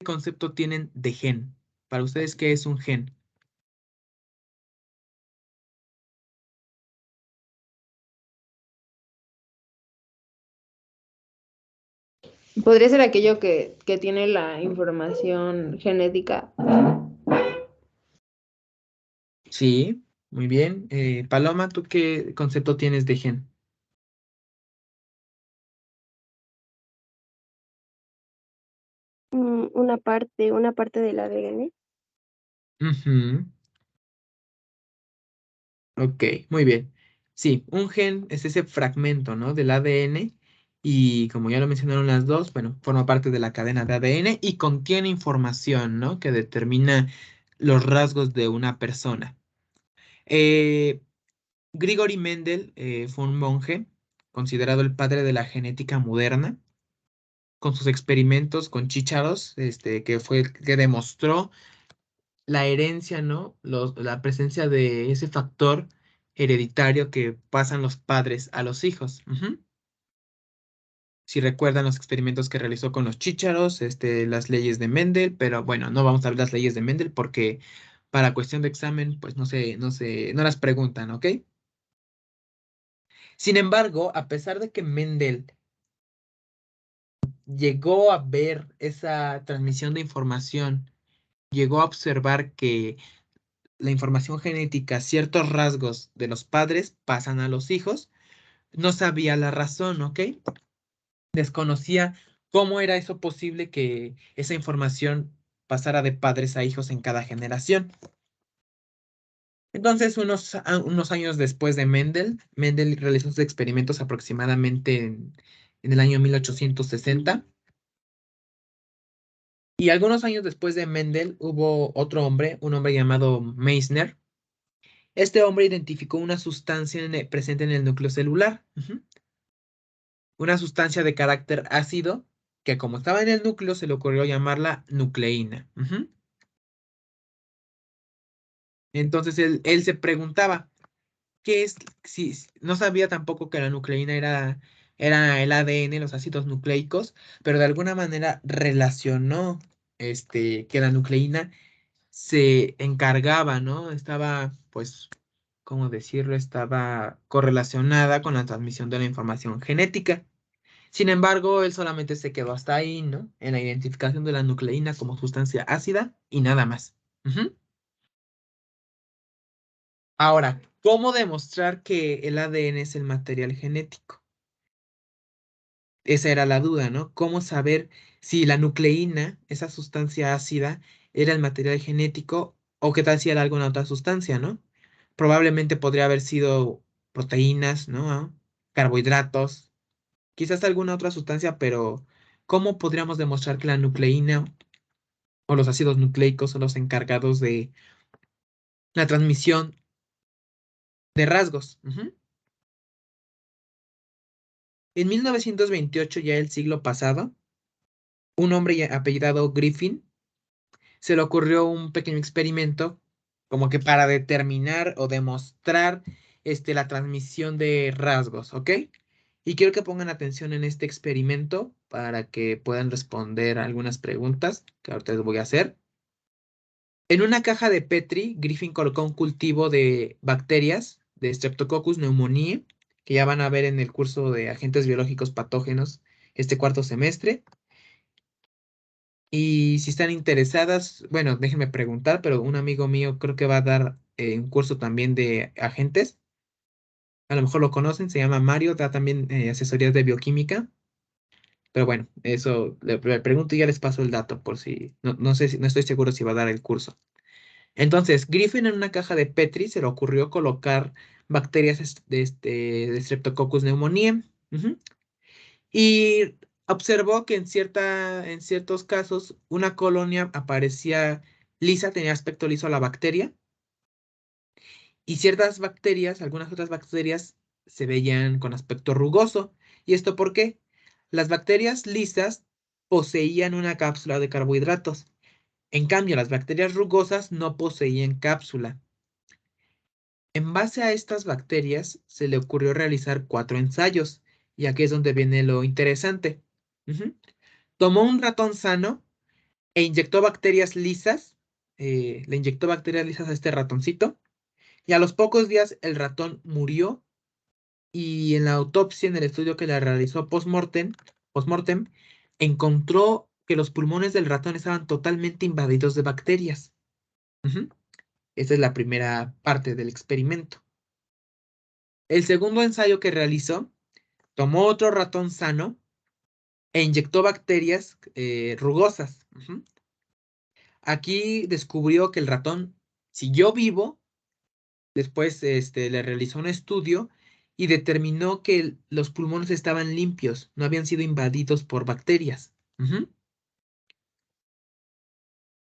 concepto tienen de gen? Para ustedes, ¿qué es un gen? Podría ser aquello que tiene la información genética. Sí, muy bien. Paloma, ¿tú qué concepto tienes de gen? Una parte del ADN. Ujú. Ok, muy bien. Sí, un gen es ese fragmento, ¿no? Del ADN y como ya lo mencionaron las dos, bueno, forma parte de la cadena de ADN y contiene información, ¿no? Que determina los rasgos de una persona. Eh, Grigori Mendel fue un monje considerado el padre de la genética moderna, con sus experimentos con chícharos, que fue el que demostró la herencia, ¿no? La presencia de ese factor hereditario que pasan los padres a los hijos. Ujú. Si recuerdan los experimentos que realizó con los chícharos, las leyes de Mendel, pero bueno, no vamos a ver las leyes de Mendel porque para cuestión de examen, pues no las preguntan, ¿ok? Sin embargo, a pesar de que Mendel llegó a ver esa transmisión de información, llegó a observar que la información genética, ciertos rasgos de los padres pasan a los hijos, no sabía la razón, ¿ok? Desconocía cómo era eso posible que esa información pasara de padres a hijos en cada generación. Entonces, unos años después de Mendel, Mendel realizó sus experimentos aproximadamente en el año 1860. Y algunos años después de Mendel hubo otro hombre, un hombre llamado Meissner. Este hombre identificó una sustancia presente en el núcleo celular. Ujú. Una sustancia de carácter ácido que como estaba en el núcleo se le ocurrió llamarla nucleína. Ujú. Entonces él se preguntaba, ¿qué es? Si no sabía tampoco que la nucleína era el ADN, los ácidos nucleicos, pero de alguna manera relacionó que la nucleína se encargaba, ¿no? Estaba, pues, ¿cómo decirlo? Estaba correlacionada con la transmisión de la información genética. Sin embargo, él solamente se quedó hasta ahí, ¿no? En la identificación de la nucleína como sustancia ácida y nada más. Ujú. Ahora, ¿cómo demostrar que el ADN es el material genético? Esa era la duda, ¿no? ¿Cómo saber si la nucleína, esa sustancia ácida, era el material genético o qué tal si era alguna otra sustancia, ¿no? Probablemente podría haber sido proteínas, ¿no? Carbohidratos, quizás alguna otra sustancia, pero ¿cómo podríamos demostrar que la nucleína o los ácidos nucleicos son los encargados de la transmisión de rasgos? Ujú. En 1928, ya el siglo pasado, un hombre apellidado Griffin se le ocurrió un pequeño experimento como que para determinar o demostrar la transmisión de rasgos, ¿ok? Y quiero que pongan atención en este experimento para que puedan responder algunas preguntas que ahorita les voy a hacer. En una caja de Petri, Griffin colocó un cultivo de bacterias de Streptococcus pneumoniae, que ya van a ver en el curso de agentes biológicos patógenos este cuarto semestre. Y si están interesadas, bueno, déjenme preguntar, pero un amigo mío creo que va a dar un curso también de agentes. A lo mejor lo conocen, se llama Mario, da también asesorías de bioquímica. Pero bueno, eso le pregunto y ya les paso el dato por si, no sé, no estoy seguro si va a dar el curso. Entonces, Griffin en una caja de Petri se le ocurrió colocar bacterias de Streptococcus pneumoniae. Ujú. Y observó que en ciertos casos una colonia aparecía lisa, tenía aspecto liso a la bacteria, y ciertas bacterias, algunas otras bacterias, se veían con aspecto rugoso. ¿Y esto por qué? Las bacterias lisas poseían una cápsula de carbohidratos. En cambio, las bacterias rugosas no poseían cápsula. En base a estas bacterias, se le ocurrió realizar 4 ensayos, y aquí es donde viene lo interesante. Ujú. Tomó un ratón sano e inyectó bacterias lisas, le inyectó bacterias lisas a este ratoncito, y a los pocos días el ratón murió, y en la autopsia, en el estudio que le realizó post-mortem, encontró que los pulmones del ratón estaban totalmente invadidos de bacterias. Ujú. Esa es la primera parte del experimento. El segundo ensayo que realizó, tomó otro ratón sano e inyectó bacterias rugosas. Ujú. Aquí descubrió que el ratón siguió vivo. Después le realizó un estudio y determinó que los pulmones estaban limpios, no habían sido invadidos por bacterias. Ujú.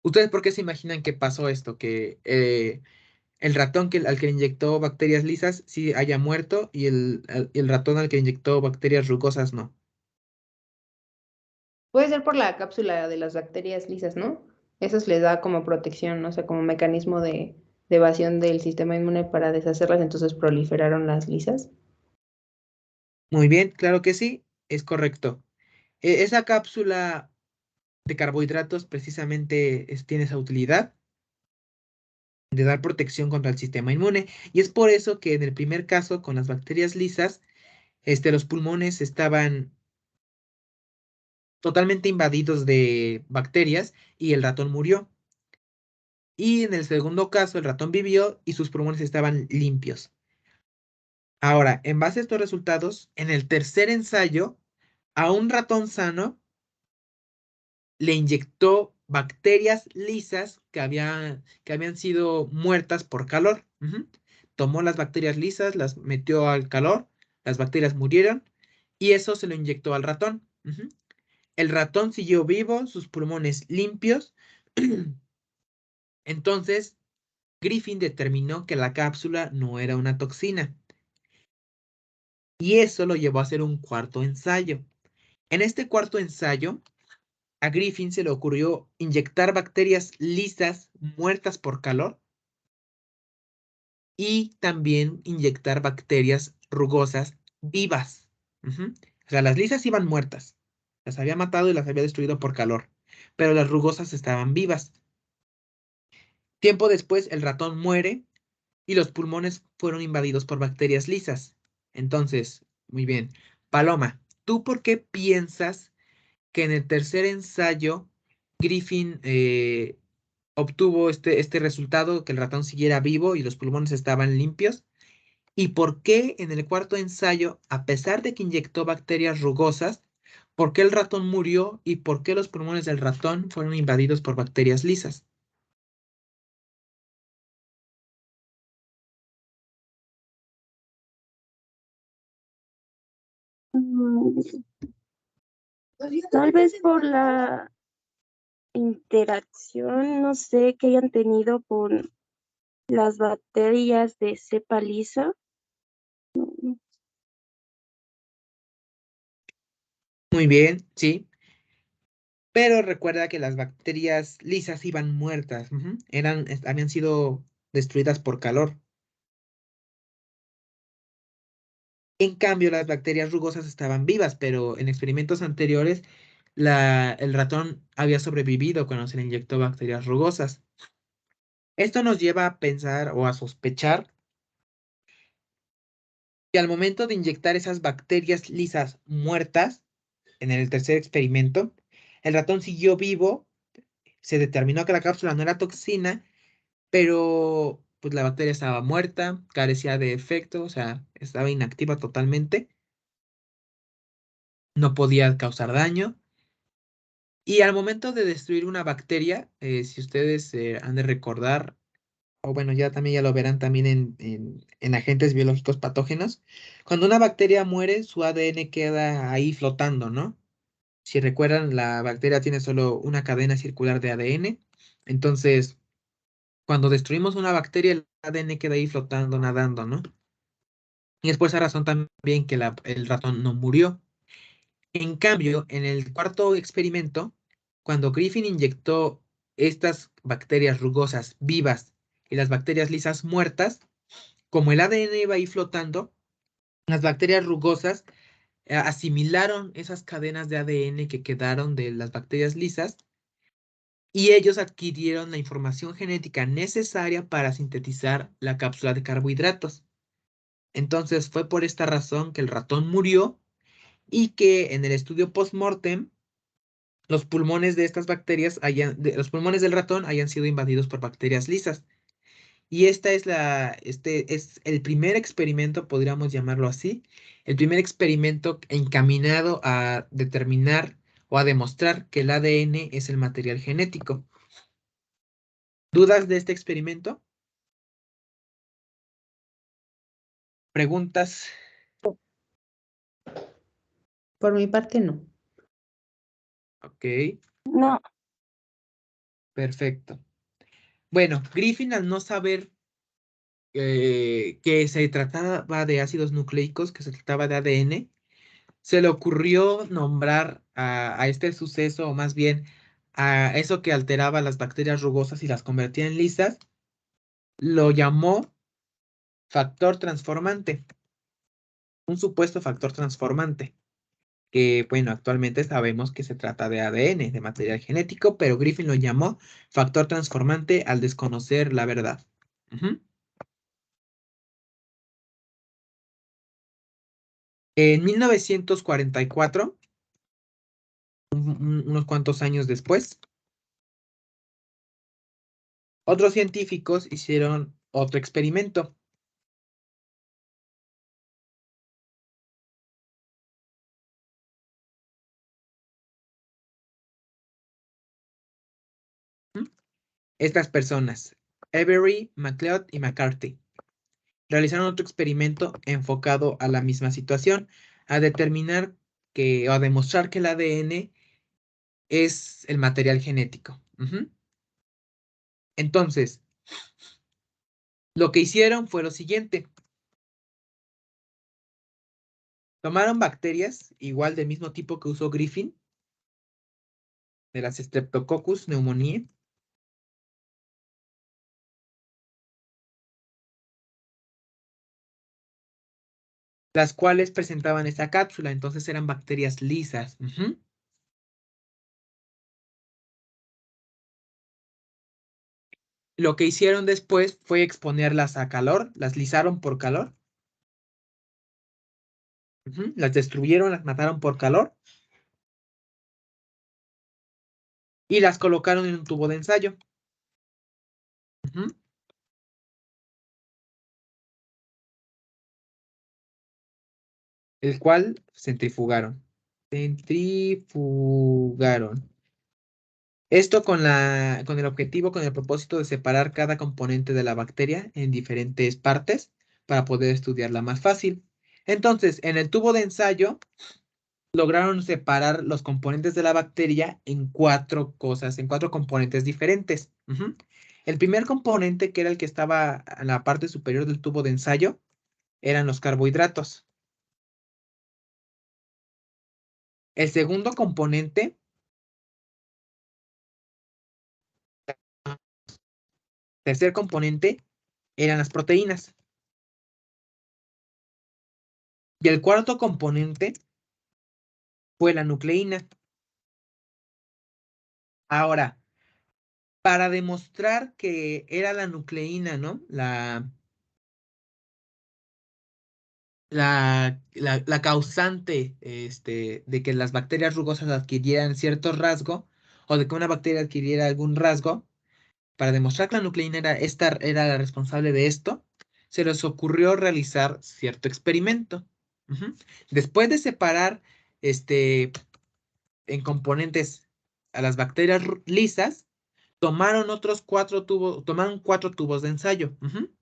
¿Ustedes por qué se imaginan que pasó esto? Que el ratón al que le inyectó bacterias lisas sí haya muerto y el ratón al que le inyectó bacterias rugosas no. Puede ser por la cápsula de las bacterias lisas, ¿no? Eso les da como protección, o sea, como mecanismo de evasión del sistema inmune para deshacerlas, entonces proliferaron las lisas. Muy bien, claro que sí, es correcto. Esa cápsula de carbohidratos precisamente tiene esa utilidad de dar protección contra el sistema inmune. Y es por eso que en el primer caso, con las bacterias lisas, los pulmones estaban totalmente invadidos de bacterias y el ratón murió. Y en el segundo caso, el ratón vivió y sus pulmones estaban limpios. Ahora, en base a estos resultados, en el tercer ensayo, a un ratón sano le inyectó bacterias lisas que habían sido muertas por calor. Ujú. Tomó las bacterias lisas, las metió al calor, las bacterias murieron y eso se lo inyectó al ratón. Ujú. El ratón siguió vivo, sus pulmones limpios. Entonces, Griffin determinó que la cápsula no era una toxina y eso lo llevó a hacer un cuarto ensayo. En este cuarto ensayo, a Griffin se le ocurrió inyectar bacterias lisas muertas por calor y también inyectar bacterias rugosas vivas. Ujú. O sea, las lisas iban muertas, las había matado y las había destruido por calor, pero las rugosas estaban vivas. Tiempo después, el ratón muere y los pulmones fueron invadidos por bacterias lisas. Entonces, muy bien. Paloma, ¿tú por qué piensas que en el tercer ensayo Griffin obtuvo este resultado, que el ratón siguiera vivo y los pulmones estaban limpios? ¿Y por qué en el cuarto ensayo, a pesar de que inyectó bacterias rugosas, por qué el ratón murió y por qué los pulmones del ratón fueron invadidos por bacterias lisas? Mm, Tal vez por la interacción, no sé, que hayan tenido con las bacterias de cepa lisa. Mm, Muy bien, sí. Pero recuerda que las bacterias lisas iban muertas. Ujú. Habían sido destruidas por calor. En cambio, las bacterias rugosas estaban vivas, pero en experimentos anteriores el ratón había sobrevivido cuando se le inyectó bacterias rugosas. Esto nos lleva a pensar o a sospechar que al momento de inyectar esas bacterias lisas muertas en el tercer experimento, el ratón siguió vivo, se determinó que la cápsula no era toxina, pero pues la bacteria estaba muerta, carecía de efecto, o sea, estaba inactiva totalmente, no podía causar daño. Y al momento de destruir una bacteria, si ustedes han de recordar, o bueno, ya lo verán también en agentes biológicos patógenos, cuando una bacteria muere, su ADN queda ahí flotando, ¿no? Si recuerdan, la bacteria tiene solo una cadena circular de ADN, entonces cuando destruimos una bacteria, el ADN queda ahí flotando, nadando, ¿no? Y es por esa razón también que el ratón no murió. En cambio, en el cuarto experimento, cuando Griffin inyectó estas bacterias rugosas vivas y las bacterias lisas muertas, como el ADN iba ahí flotando, las bacterias rugosas asimilaron esas cadenas de ADN que quedaron de las bacterias lisas y ellos adquirieron la información genética necesaria para sintetizar la cápsula de carbohidratos. Entonces fue por esta razón que el ratón murió y que en el estudio post-mortem los pulmones de estas bacterias los pulmones del ratón hayan sido invadidos por bacterias lisas. Y este es el primer experimento, podríamos llamarlo así, el primer experimento encaminado a determinar o a demostrar que el ADN es el material genético. ¿Dudas de este experimento? ¿Preguntas? Por mi parte, no. Ok, No, perfecto. Bueno, Griffin, al no saber que se trataba de ácidos nucleicos, que se trataba de ADN, se le ocurrió nombrar a este suceso, o más bien a eso que alteraba las bacterias rugosas y las convertía en lisas, lo llamó factor transformante, un supuesto factor transformante, que bueno, actualmente sabemos que se trata de ADN, de material genético, pero Griffin lo llamó factor transformante al desconocer la verdad. Ujú. En 1944, unos cuantos años después, otros científicos hicieron otro experimento. Estas personas, Avery, MacLeod y McCarthy, realizaron otro experimento enfocado a la misma situación, a determinar o a demostrar que el ADN es el material genético. Ujú. Entonces, lo que hicieron fue lo siguiente. Tomaron bacterias, igual del mismo tipo que usó Griffin, de las Streptococcus pneumoniae, las cuales presentaban esta cápsula, entonces eran bacterias lisas. Ujú. Lo que hicieron después fue exponerlas a calor, las lisaron por calor. Ujú. Las destruyeron, las mataron por calor y las colocaron en un tubo de ensayo. Ujú. El cual centrifugaron. Centrifugaron. Esto con el objetivo, con el propósito de separar cada componente de la bacteria en diferentes partes para poder estudiarla más fácil. Entonces, en el tubo de ensayo lograron separar los componentes de la bacteria en cuatro cosas, en cuatro componentes diferentes. Ujú. El primer componente, que era el que estaba en la parte superior del tubo de ensayo, eran los carbohidratos. El segundo componente, tercer componente, eran las proteínas. Y el cuarto componente fue la nucleína. Ahora, para demostrar que era la nucleína, ¿no? La causante de que las bacterias rugosas adquirieran cierto rasgo o de que una bacteria adquiriera algún rasgo, para demostrar que la nucleína esta era la responsable de esto, se les ocurrió realizar cierto experimento. Ujú. Después de separar en componentes a las bacterias lisas, tomaron cuatro tubos de ensayo. Ujú.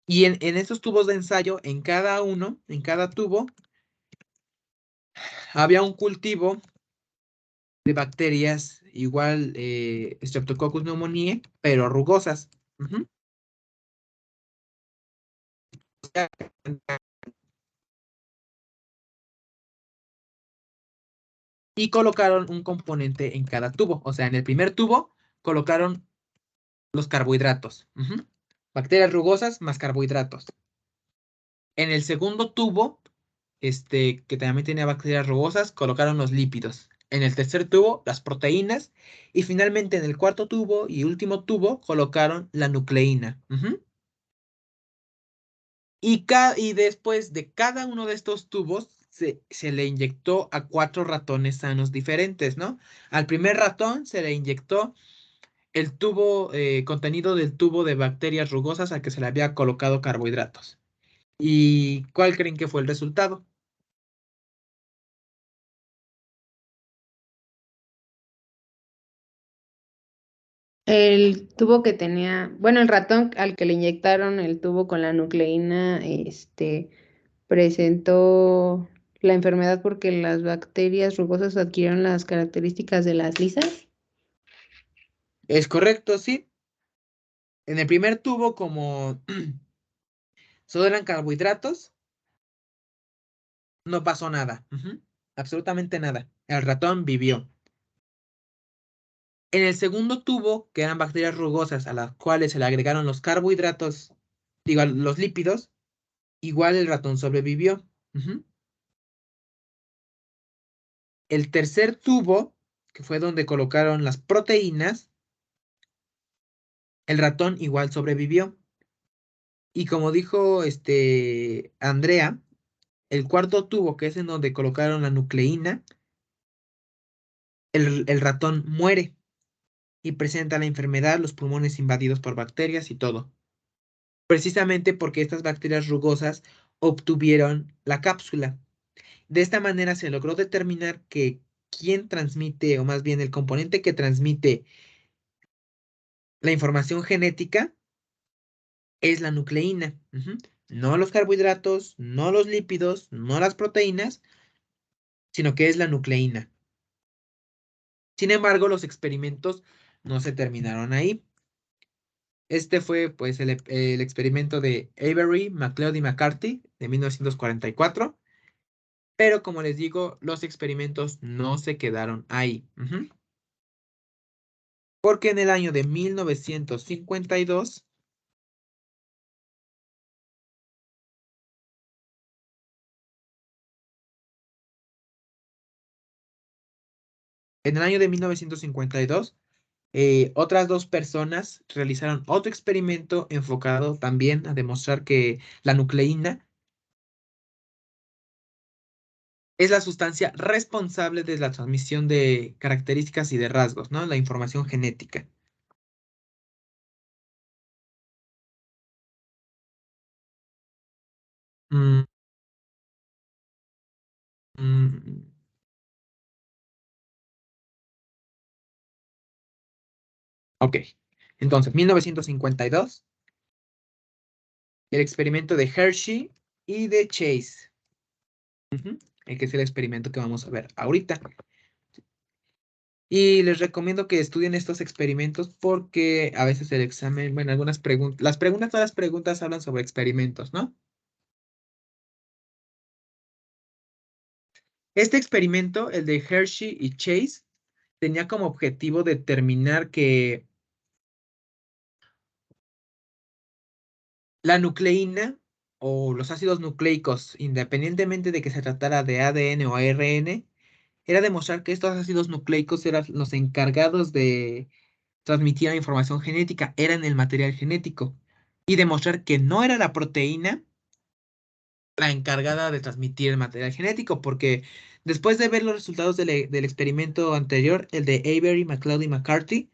Y en esos tubos de ensayo, en cada tubo, había un cultivo de bacterias igual Streptococcus pneumoniae, pero rugosas. Ujú. y colocaron un componente en cada tubo. O sea, en el primer tubo colocaron los carbohidratos. Bacterias rugosas más carbohidratos. En el segundo tubo, que también tenía bacterias rugosas, colocaron los lípidos. En el tercer tubo, las proteínas. Y finalmente en el cuarto tubo y último tubo, colocaron la nucleína. Y después de cada uno de estos tubos, se le inyectó a 4 ratones sanos diferentes, ¿no? Al primer ratón se le inyectó el tubo, contenido del tubo de bacterias rugosas al que se le había colocado carbohidratos. ¿Y cuál creen que fue el resultado? El tubo que tenía, bueno, el ratón al que le inyectaron el tubo con la nucleína, presentó la enfermedad porque las bacterias rugosas adquirieron las características de las lisas. Es correcto, sí. En el primer tubo, como solo eran carbohidratos, no pasó nada. Absolutamente nada. El ratón vivió. En el segundo tubo, que eran bacterias rugosas a las cuales se le agregaron los carbohidratos, digo, los lípidos, igual el ratón sobrevivió. El tercer tubo, que fue donde colocaron las proteínas, el ratón igual sobrevivió. Y como dijo Andrea, el cuarto tubo, que es en donde colocaron la nucleína, el ratón muere y presenta la enfermedad, los pulmones invadidos por bacterias y todo. Precisamente porque estas bacterias rugosas obtuvieron la cápsula. De esta manera se logró determinar que quien transmite, o más bien el componente que transmite la información genética, es la nucleína. No los carbohidratos, no los lípidos, no las proteínas, sino que es la nucleína. Sin embargo, los experimentos no se terminaron ahí. Este fue pues el experimento de Avery, MacLeod y McCarthy de 1944, pero como les digo, los experimentos no se quedaron ahí. Porque en el año de 1952, en el año de 1952, otras dos personas realizaron otro experimento enfocado también a demostrar que la nucleína es la sustancia responsable de la transmisión de características y de rasgos, ¿no? La información genética. Mm, mm, ok. Entonces, 1952, el experimento de Hershey y de Chase. El que es el experimento que vamos a ver ahorita. Y les recomiendo que estudien estos experimentos porque a veces el examen, bueno, algunas preguntas, todas las preguntas hablan sobre experimentos, ¿no? Este experimento, el de Hershey y Chase, tenía como objetivo determinar que la nucleína o los ácidos nucleicos, independientemente de que se tratara de ADN o ARN, era demostrar que estos ácidos nucleicos eran los encargados de transmitir la información genética, eran el material genético, y demostrar que no era la proteína la encargada de transmitir el material genético, porque después de ver los resultados del experimento anterior, el de Avery, MacLeod y McCarthy,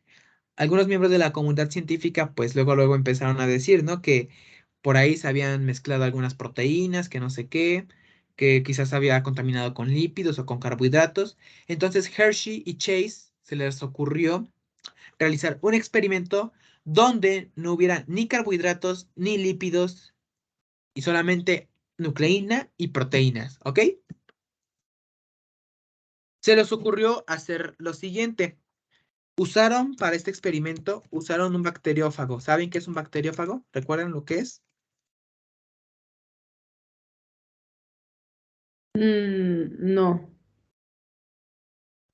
algunos miembros de la comunidad científica, pues luego empezaron a decir, ¿no? Que por ahí se habían mezclado algunas proteínas, que no sé qué, que quizás había contaminado con lípidos o con carbohidratos. Entonces Hershey y Chase se les ocurrió realizar un experimento donde no hubiera ni carbohidratos ni lípidos y solamente nucleína y proteínas, ¿ok? Se les ocurrió hacer lo siguiente. Para este experimento, usaron un bacteriófago. ¿Saben qué es un bacteriófago? ¿Recuerdan lo que es? No.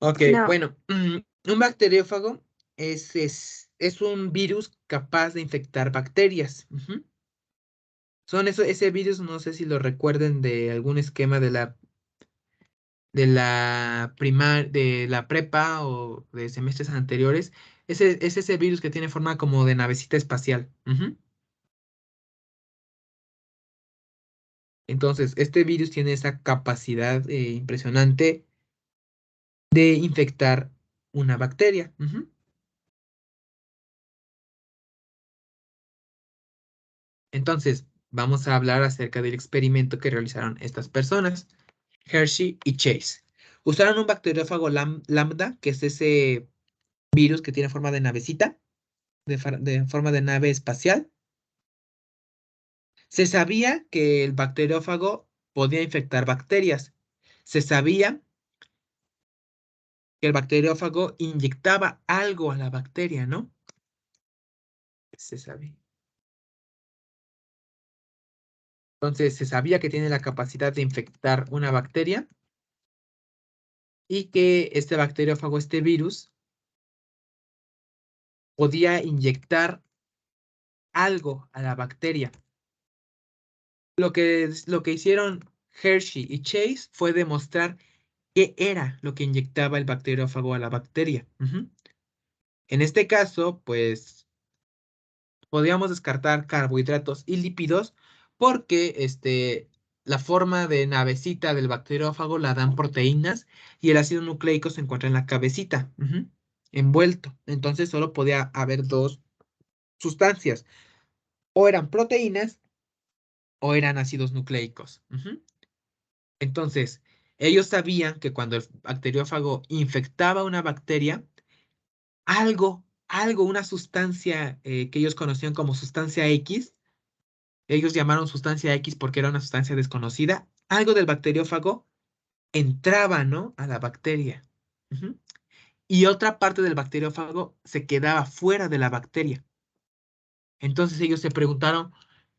Ok, No, bueno, un bacteriófago es un virus capaz de infectar bacterias. Ujú. Son ese virus, no sé si lo recuerden de algún esquema de la prepa o de semestres anteriores. Es ese virus que tiene forma como de navecita espacial. Ujú. Entonces, este virus tiene esa capacidad impresionante de infectar una bacteria. Ujú. Entonces, vamos a hablar acerca del experimento que realizaron estas personas, Hershey y Chase. Usaron un bacteriófago lambda, que es ese virus que tiene forma de navecita, de forma de nave espacial. Se sabía que el bacteriófago podía infectar bacterias. Se sabía que el bacteriófago inyectaba algo a la bacteria, ¿no? Se sabía. Entonces, se sabía que tiene la capacidad de infectar una bacteria y que este bacteriófago, este virus, podía inyectar algo a la bacteria. Lo que hicieron Hershey y Chase fue demostrar qué era lo que inyectaba el bacteriófago a la bacteria. Ujú. En este caso, pues podríamos descartar carbohidratos y lípidos porque la forma de navecita del bacteriófago la dan proteínas y el ácido nucleico se encuentra en la cabecita, ujú, envuelto. Entonces solo podía haber dos sustancias, o eran proteínas o eran ácidos nucleicos. Ujú. Entonces, ellos sabían que cuando el bacteriófago infectaba una bacteria, una sustancia que ellos conocían como sustancia X, ellos llamaron sustancia X porque era una sustancia desconocida, algo del bacteriófago entraba, ¿no? A la bacteria. Ujú. Y otra parte del bacteriófago se quedaba fuera de la bacteria. Entonces ellos se preguntaron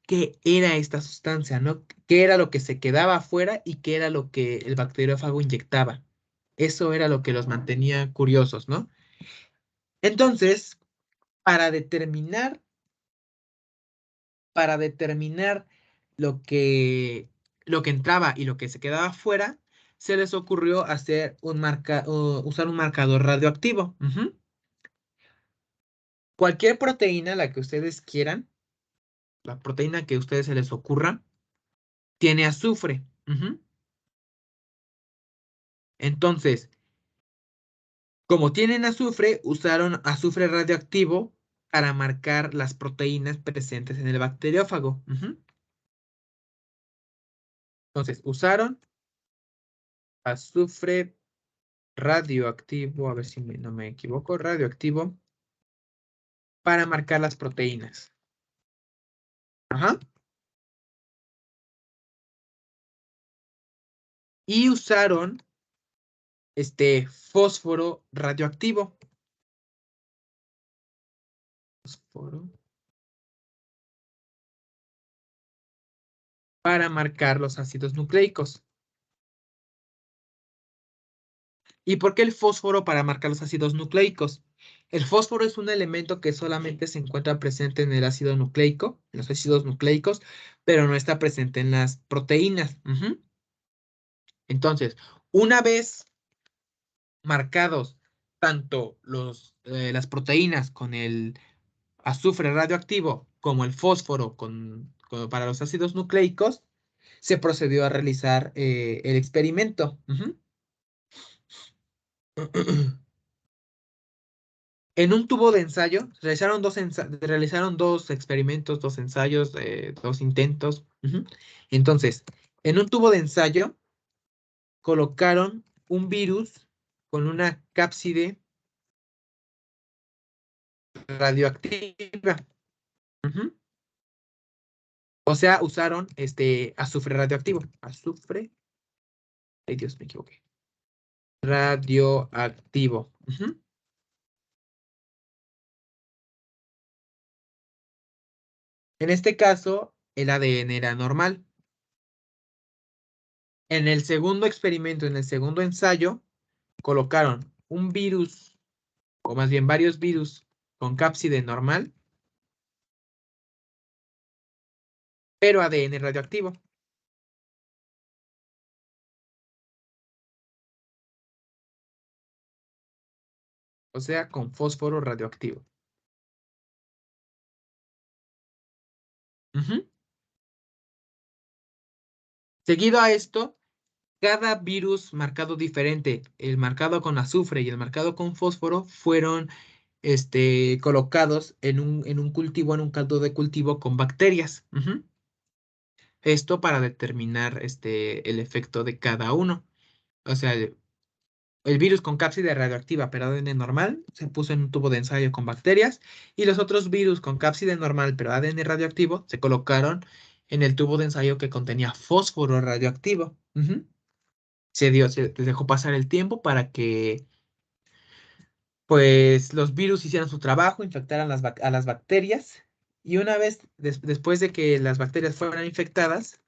qué era esta sustancia, ¿no? ¿Qué era lo que se quedaba afuera y qué era lo que el bacteriófago inyectaba? Eso era lo que los mantenía curiosos, ¿no? Entonces, para determinar, para determinar lo que, lo que entraba y lo que se quedaba afuera, se les ocurrió usar un marcador radioactivo. Ujú. Cualquier proteína, la que ustedes quieran, la proteína que a ustedes se les ocurra, tiene azufre. Ujú. Entonces, como tienen azufre, usaron azufre radioactivo para marcar las proteínas presentes en el bacteriófago. Ujú. Entonces, usaron azufre radioactivo, a ver si no me equivoco, radioactivo para marcar las proteínas. Ajá. Y usaron fósforo radioactivo. Fósforo para marcar los ácidos nucleicos. ¿Y por qué el fósforo para marcar los ácidos nucleicos? El fósforo es un elemento que solamente se encuentra presente en el ácido nucleico, en los ácidos nucleicos, pero no está presente en las proteínas. Ujú. Entonces, una vez marcados tanto las proteínas con el azufre radioactivo como el fósforo para los ácidos nucleicos, se procedió a realizar el experimento. Ujú. En un tubo de ensayo, realizaron dos experimentos, dos ensayos, dos intentos. Ujú. Entonces, en un tubo de ensayo colocaron un virus con una cápside radioactiva. Ujú. O sea, usaron azufre radioactivo. Azufre. Ay, Dios, me equivoqué. Radioactivo. Ujú. En este caso, el ADN era normal. En el segundo experimento, en el segundo ensayo, colocaron un virus, o más bien varios virus con cápside normal, pero ADN radioactivo. O sea, con fósforo radioactivo. Ujú. Seguido a esto, cada virus marcado diferente, el marcado con azufre y el marcado con fósforo, fueron colocados en un cultivo, en un caldo de cultivo con bacterias. Ujú. Esto para determinar el efecto de cada uno. O sea, el virus con cápside radioactiva pero ADN normal se puso en un tubo de ensayo con bacterias y los otros virus con cápside normal pero ADN radioactivo se colocaron en el tubo de ensayo que contenía fósforo radioactivo. Ujú. Se dejó pasar el tiempo para que pues los virus hicieran su trabajo, infectaran a las bacterias y una vez después de que las bacterias fueran infectadas,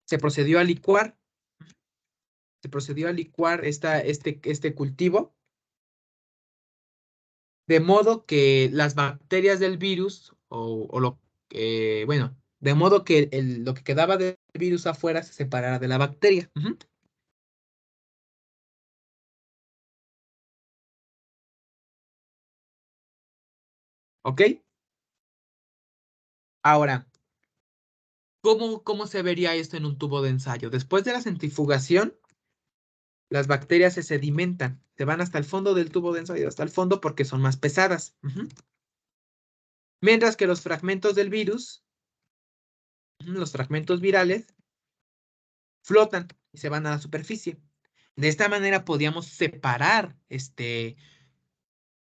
se procedió a licuar, este cultivo, de modo que las bacterias del virus, bueno, de modo que lo que quedaba del virus afuera se separara de la bacteria. Ujú. ¿Ok? Ahora, ¿cómo se vería esto en un tubo de ensayo? Después de la centrifugación, las bacterias se sedimentan, se van hasta el fondo del tubo de ensayo, hasta el fondo porque son más pesadas. Ujú. Mientras que los fragmentos del virus, los fragmentos virales, flotan y se van a la superficie. De esta manera podíamos separar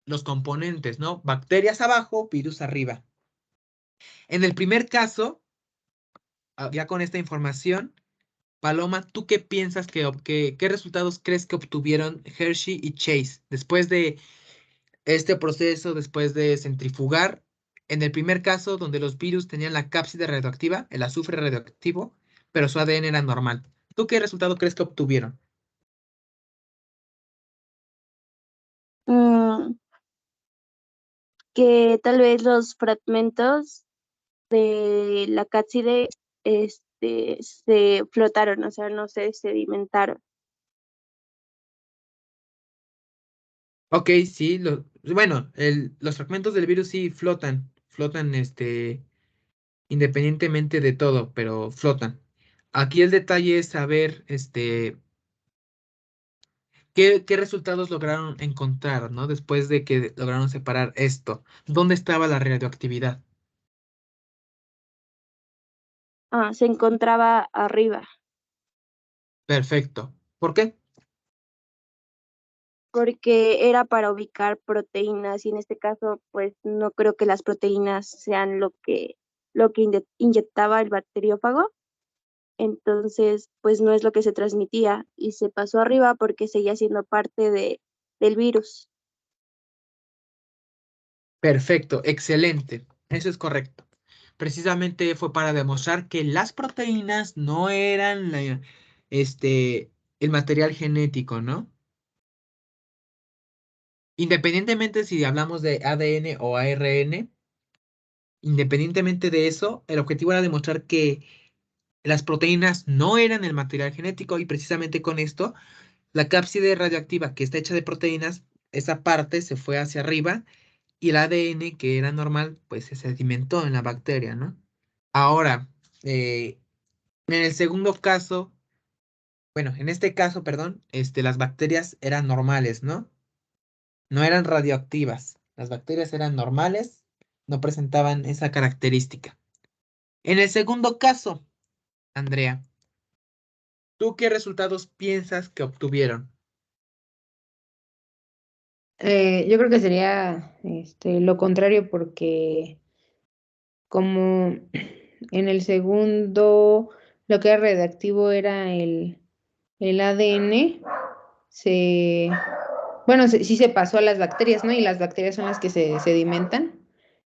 los componentes, ¿no? Bacterias abajo, virus arriba. En el primer caso, ya con esta información, Paloma, ¿tú qué piensas qué resultados crees que obtuvieron Hershey y Chase después de este proceso, después de centrifugar? En el primer caso, donde los virus tenían la cápside radioactiva, el azufre radioactivo, pero su ADN era normal. ¿Tú qué resultado crees que obtuvieron? Mm, que tal vez los fragmentos de la cápside se flotaron, o sea, no se sedimentaron. Ok, sí, bueno, los fragmentos del virus sí flotan, independientemente de todo, pero flotan. Aquí el detalle es saber, qué resultados lograron encontrar, ¿no? Después de que lograron separar esto. ¿Dónde estaba la radioactividad? Ah, se encontraba arriba, Perfecto. ¿Por qué? porque era para ubicar proteínas y en este caso, pues no creo que las proteínas sean lo que inyectaba el bacteriófago. Entonces, pues no es lo que se transmitía y se pasó arriba porque seguía siendo parte del virus. Perfecto, excelente. Eso es correcto. Precisamente fue para demostrar que las proteínas no eran el material genético, ¿no? Independientemente si hablamos de ADN o ARN, independientemente de eso, el objetivo era demostrar que las proteínas no eran el material genético y precisamente con esto, la cápside radioactiva que está hecha de proteínas, esa parte se fue hacia arriba y el ADN que era normal, pues se sedimentó en la bacteria, ¿no? Ahora, en el segundo caso, bueno, en este caso, perdón, las bacterias eran normales, ¿no? No eran radioactivas. Las bacterias eran normales, no presentaban esa característica. En el segundo caso, Andrea, ¿tú qué resultados piensas que obtuvieron? Yo creo que sería lo contrario porque como en el segundo lo que era redactivo era el ADN, se, bueno, sí se pasó a las bacterias, ¿no? Y las bacterias son las que se sedimentan.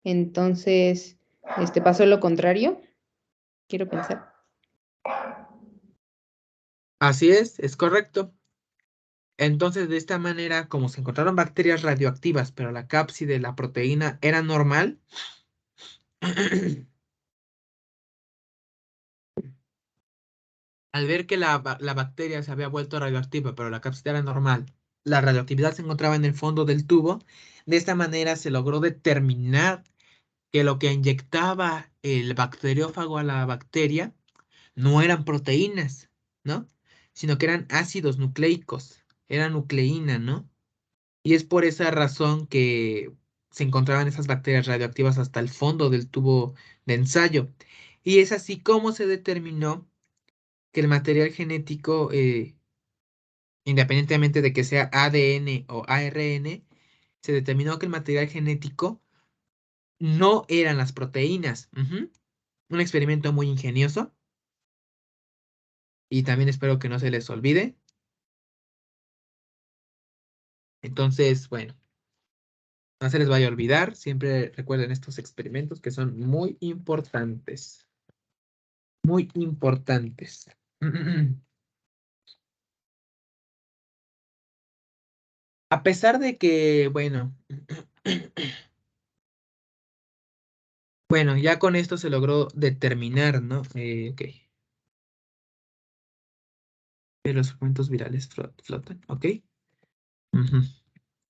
Entonces, pasó lo contrario, quiero pensar. Así es correcto. Entonces, de esta manera, como se encontraron bacterias radioactivas, pero la cápside de la proteína era normal, al ver que la bacteria se había vuelto radioactiva, pero la cápside era normal, la radioactividad se encontraba en el fondo del tubo. De esta manera se logró determinar que lo que inyectaba el bacteriófago a la bacteria no eran proteínas, ¿no? Sino que eran ácidos nucleicos, era nucleína, ¿no? Y es por esa razón que se encontraban esas bacterias radioactivas hasta el fondo del tubo de ensayo. Y es así como se determinó que el material genético, independientemente de que sea ADN o ARN, se determinó que el material genético no eran las proteínas. Ujú. Un experimento muy ingenioso y también espero que no se les olvide. Entonces, bueno, no se les vaya a olvidar. Siempre recuerden estos experimentos que son muy importantes. Muy importantes. A pesar de que, bueno, bueno, ya con esto se logró determinar, ¿no? Ok. Que los fragmentos virales flotan, ¿ok? Ujú.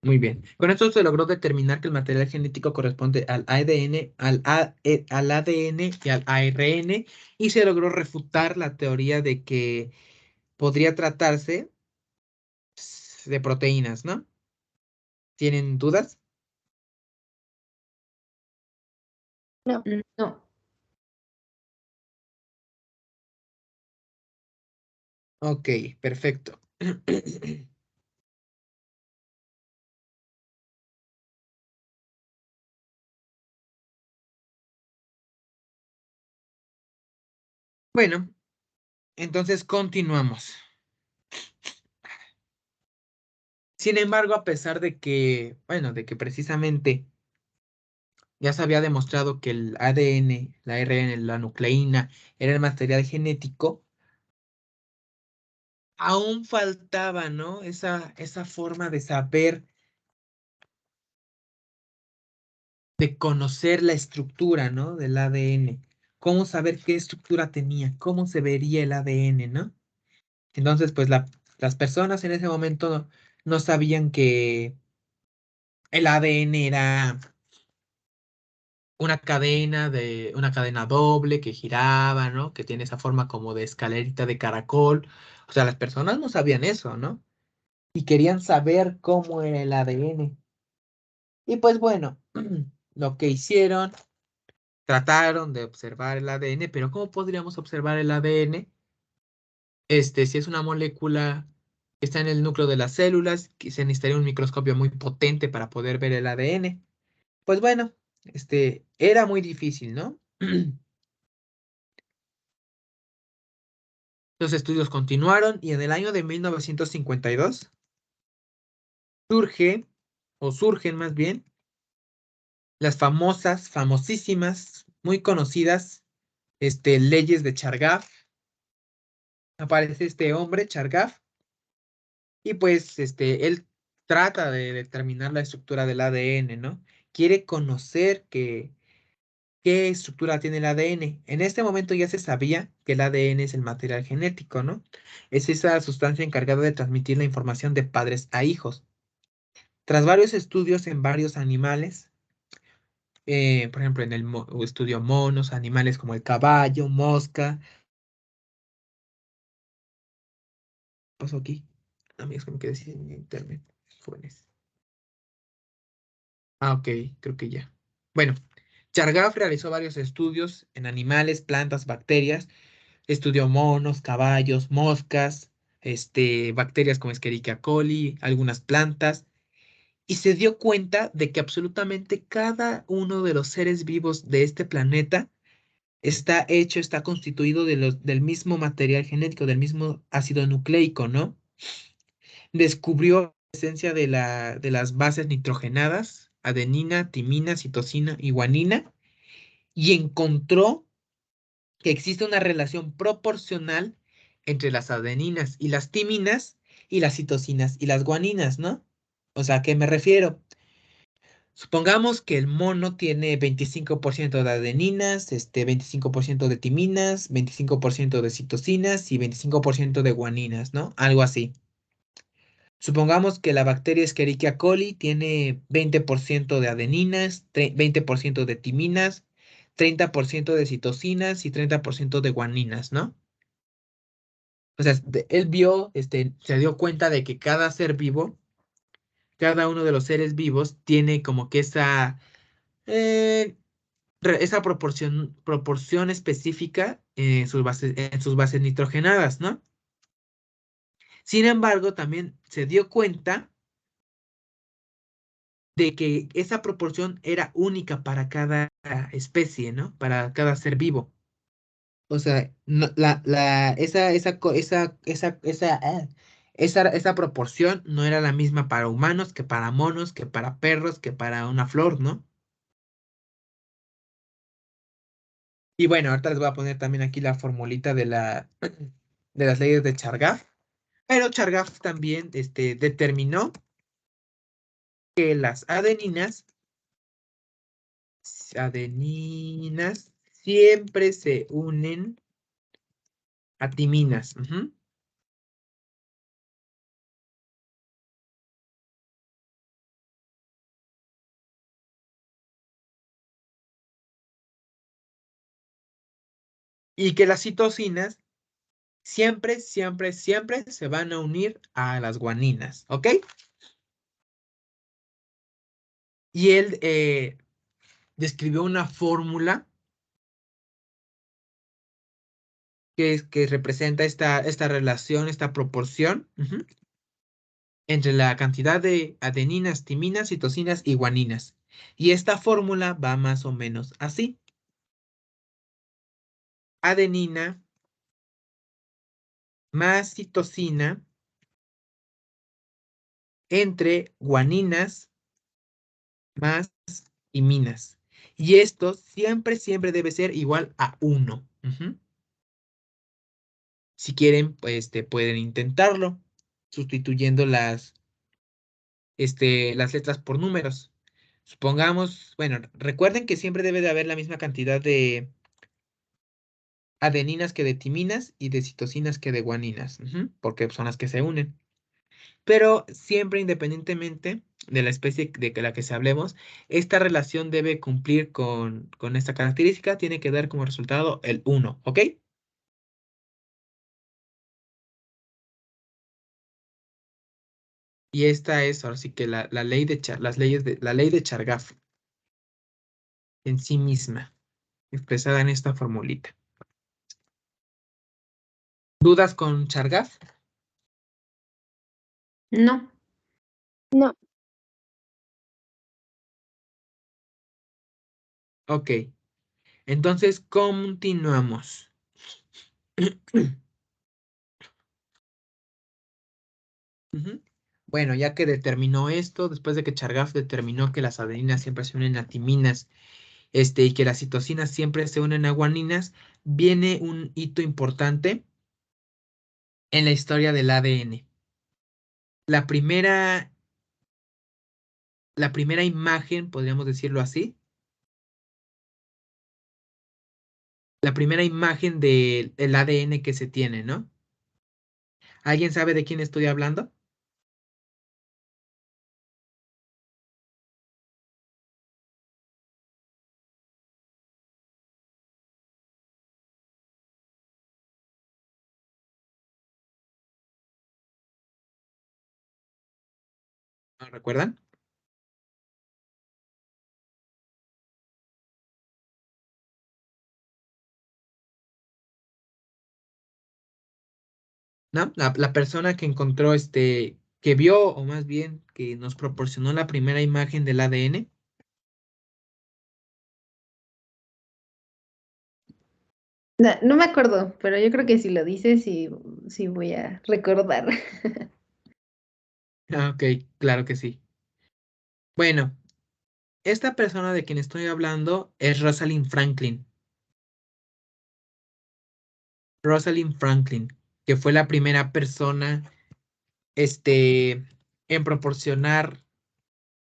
Muy bien. Con esto se logró determinar que el material genético corresponde al ADN, al ADN y al ARN, y se logró refutar la teoría de que podría tratarse de proteínas, ¿no? ¿Tienen dudas? No. No. Ok, perfecto. Bueno, entonces continuamos. Sin embargo, a pesar de que, bueno, de que precisamente ya se había demostrado que el ADN, la ARN, la nucleína, era el material genético, aún faltaba, ¿no? Esa forma de saber, de conocer la estructura, ¿no? Del ADN. Cómo saber qué estructura tenía, cómo se vería el ADN, ¿no? Entonces, pues las personas en ese momento no sabían que el ADN era una cadena doble que giraba, ¿no? Que tiene esa forma como de escalerita de caracol. O sea, las personas no sabían eso, ¿no? Y querían saber cómo era el ADN. Y pues bueno, lo que hicieron, trataron de observar el ADN, pero ¿cómo podríamos observar el ADN? Si es una molécula que está en el núcleo de las células, que se necesitaría un microscopio muy potente para poder ver el ADN. Pues bueno, era muy difícil, ¿no? Los estudios continuaron y en el año de 1952 surge, o surgen más bien, las famosísimas, muy conocidas, leyes de Chargaff. Aparece este hombre, Chargaff, y pues él trata de determinar la estructura del ADN, ¿no? Quiere conocer qué estructura tiene el ADN. En este momento ya se sabía que el ADN es el material genético, ¿no? Es esa sustancia encargada de transmitir la información de padres a hijos. Tras varios estudios en varios animales, por ejemplo, en el estudio monos, animales como el caballo, mosca, ¿qué pasó aquí? Amigos, que me quedé sin internet. Jóvenes. Ah, ok, creo que ya. Bueno, Chargaff realizó varios estudios en animales, plantas, bacterias. Estudió monos, caballos, moscas, bacterias como Escherichia coli, algunas plantas, y se dio cuenta de que absolutamente cada uno de los seres vivos de este planeta está hecho, está constituido del mismo material genético, del mismo ácido nucleico, ¿no? Descubrió la presencia de las bases nitrogenadas, adenina, timina, citosina y guanina, y encontró que existe una relación proporcional entre las adeninas y las timinas y las citosinas y las guaninas, ¿no? O sea, ¿a qué me refiero? Supongamos que el mono tiene 25% de adeninas, 25% de timinas, 25% de citosinas y 25% de guaninas, ¿no? Algo así. Supongamos que la bacteria Escherichia coli tiene 20% de adeninas, 20% de timinas, 30% de citosinas y 30% de guaninas, ¿no? O sea, él vio, se dio cuenta de que cada ser vivo, cada uno de los seres vivos tiene como que eh, esa proporción específica en sus bases nitrogenadas, ¿no? Sin embargo, también se dio cuenta de que esa proporción era única para cada especie, ¿no? Para cada ser vivo. O sea, esa proporción no era la misma para humanos que para monos, que para perros, que para una flor, ¿no? Y bueno, ahorita les voy a poner también aquí la formulita de las leyes de Chargaff. Pero Chargaff también determinó que las adeninas siempre se unen a timinas. Ujú. Y que las citosinas siempre, siempre, siempre se van a unir a las guaninas, ¿ok? Y él describió una fórmula que representa esta relación, esta proporción entre la cantidad de adeninas, timinas, citosinas y guaninas. Y esta fórmula va más o menos así. Adenina más citosina entre guaninas más timinas. Y esto siempre, siempre debe ser igual a 1. Si quieren, pues pueden intentarlo sustituyendo las letras por números. Supongamos, bueno, recuerden que siempre debe de haber la misma cantidad de adeninas que de timinas y de citosinas que de guaninas, porque son las que se unen. Pero siempre independientemente de la especie de la que se hablemos, esta relación debe cumplir con esta característica, tiene que dar como resultado el 1, ¿ok? Y esta es ahora sí que la ley de la ley de Chargaff en sí misma, expresada en esta formulita. ¿Dudas con Chargaff? No. No, Ok, entonces continuamos. Ujú. Bueno, ya que determinó esto, después de que Chargaff determinó que las adeninas siempre se unen a timinas, y que las citosinas siempre se unen a guaninas, viene un hito importante en la historia del ADN. La primera, la primera imagen, podríamos decirlo así, la primera imagen del ADN que se tiene, ¿no? ¿Alguien sabe de quién estoy hablando? ¿No recuerdan? ¿No? La persona que encontró que vio, o más bien que nos proporcionó la primera imagen del ADN. No, no me acuerdo, pero yo creo que si lo dices, sí, sí voy a recordar. Ah, ok, claro que sí. Bueno, esta persona de quien estoy hablando es Rosalind Franklin. Rosalind Franklin, que fue la primera persona en proporcionar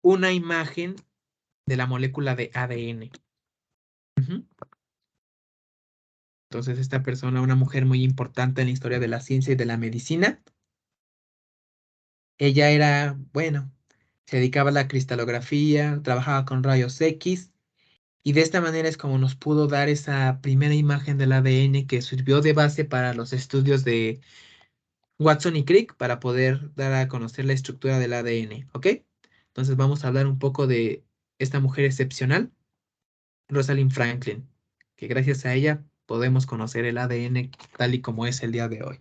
una imagen de la molécula de ADN. Ujú. Entonces, esta persona, una mujer muy importante en la historia de la ciencia y de la medicina, ella era, bueno, se dedicaba a la cristalografía, trabajaba con rayos X, y de esta manera es como nos pudo dar esa primera imagen del ADN que sirvió de base para los estudios de Watson y Crick para poder dar a conocer la estructura del ADN, ¿ok? Entonces vamos a hablar un poco de esta mujer excepcional, Rosalind Franklin, que gracias a ella podemos conocer el ADN tal y como es el día de hoy.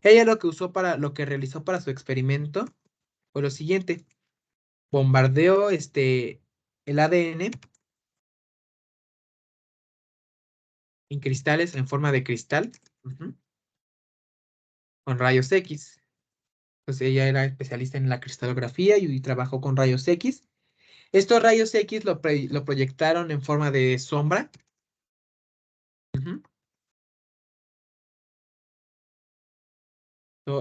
Ella lo que realizó para su experimento fue lo siguiente: bombardeó el ADN en cristales en forma de cristal, ujú, con rayos X. Pues ella era especialista en la cristalografía y trabajó con rayos X. Estos rayos X lo proyectaron en forma de sombra. Ujú.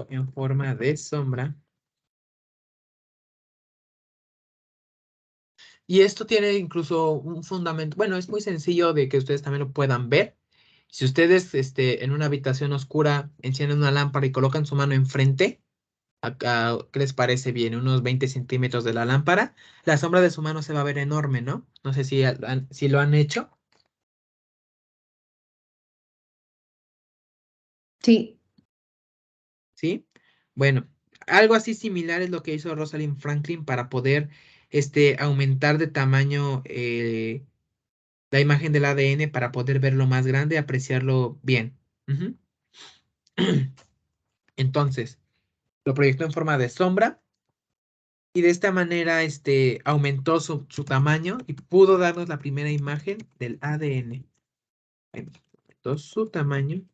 En forma de sombra. Y esto tiene incluso un fundamento. Bueno, es muy sencillo de que ustedes también lo puedan ver. Si ustedes en una habitación oscura encienden una lámpara y colocan su mano enfrente, acá, ¿qué les parece bien? Unos 20 centímetros de la lámpara, la sombra de su mano se va a ver enorme, ¿no? No sé si lo han hecho. Sí, ¿Sí? Bueno, algo así similar es lo que hizo Rosalind Franklin para poder aumentar de tamaño la imagen del ADN para poder verlo más grande, apreciarlo bien. Ujú. Entonces, lo proyectó en forma de sombra y de esta manera aumentó su tamaño y pudo darnos la primera imagen del ADN. Bueno, aumentó su tamaño.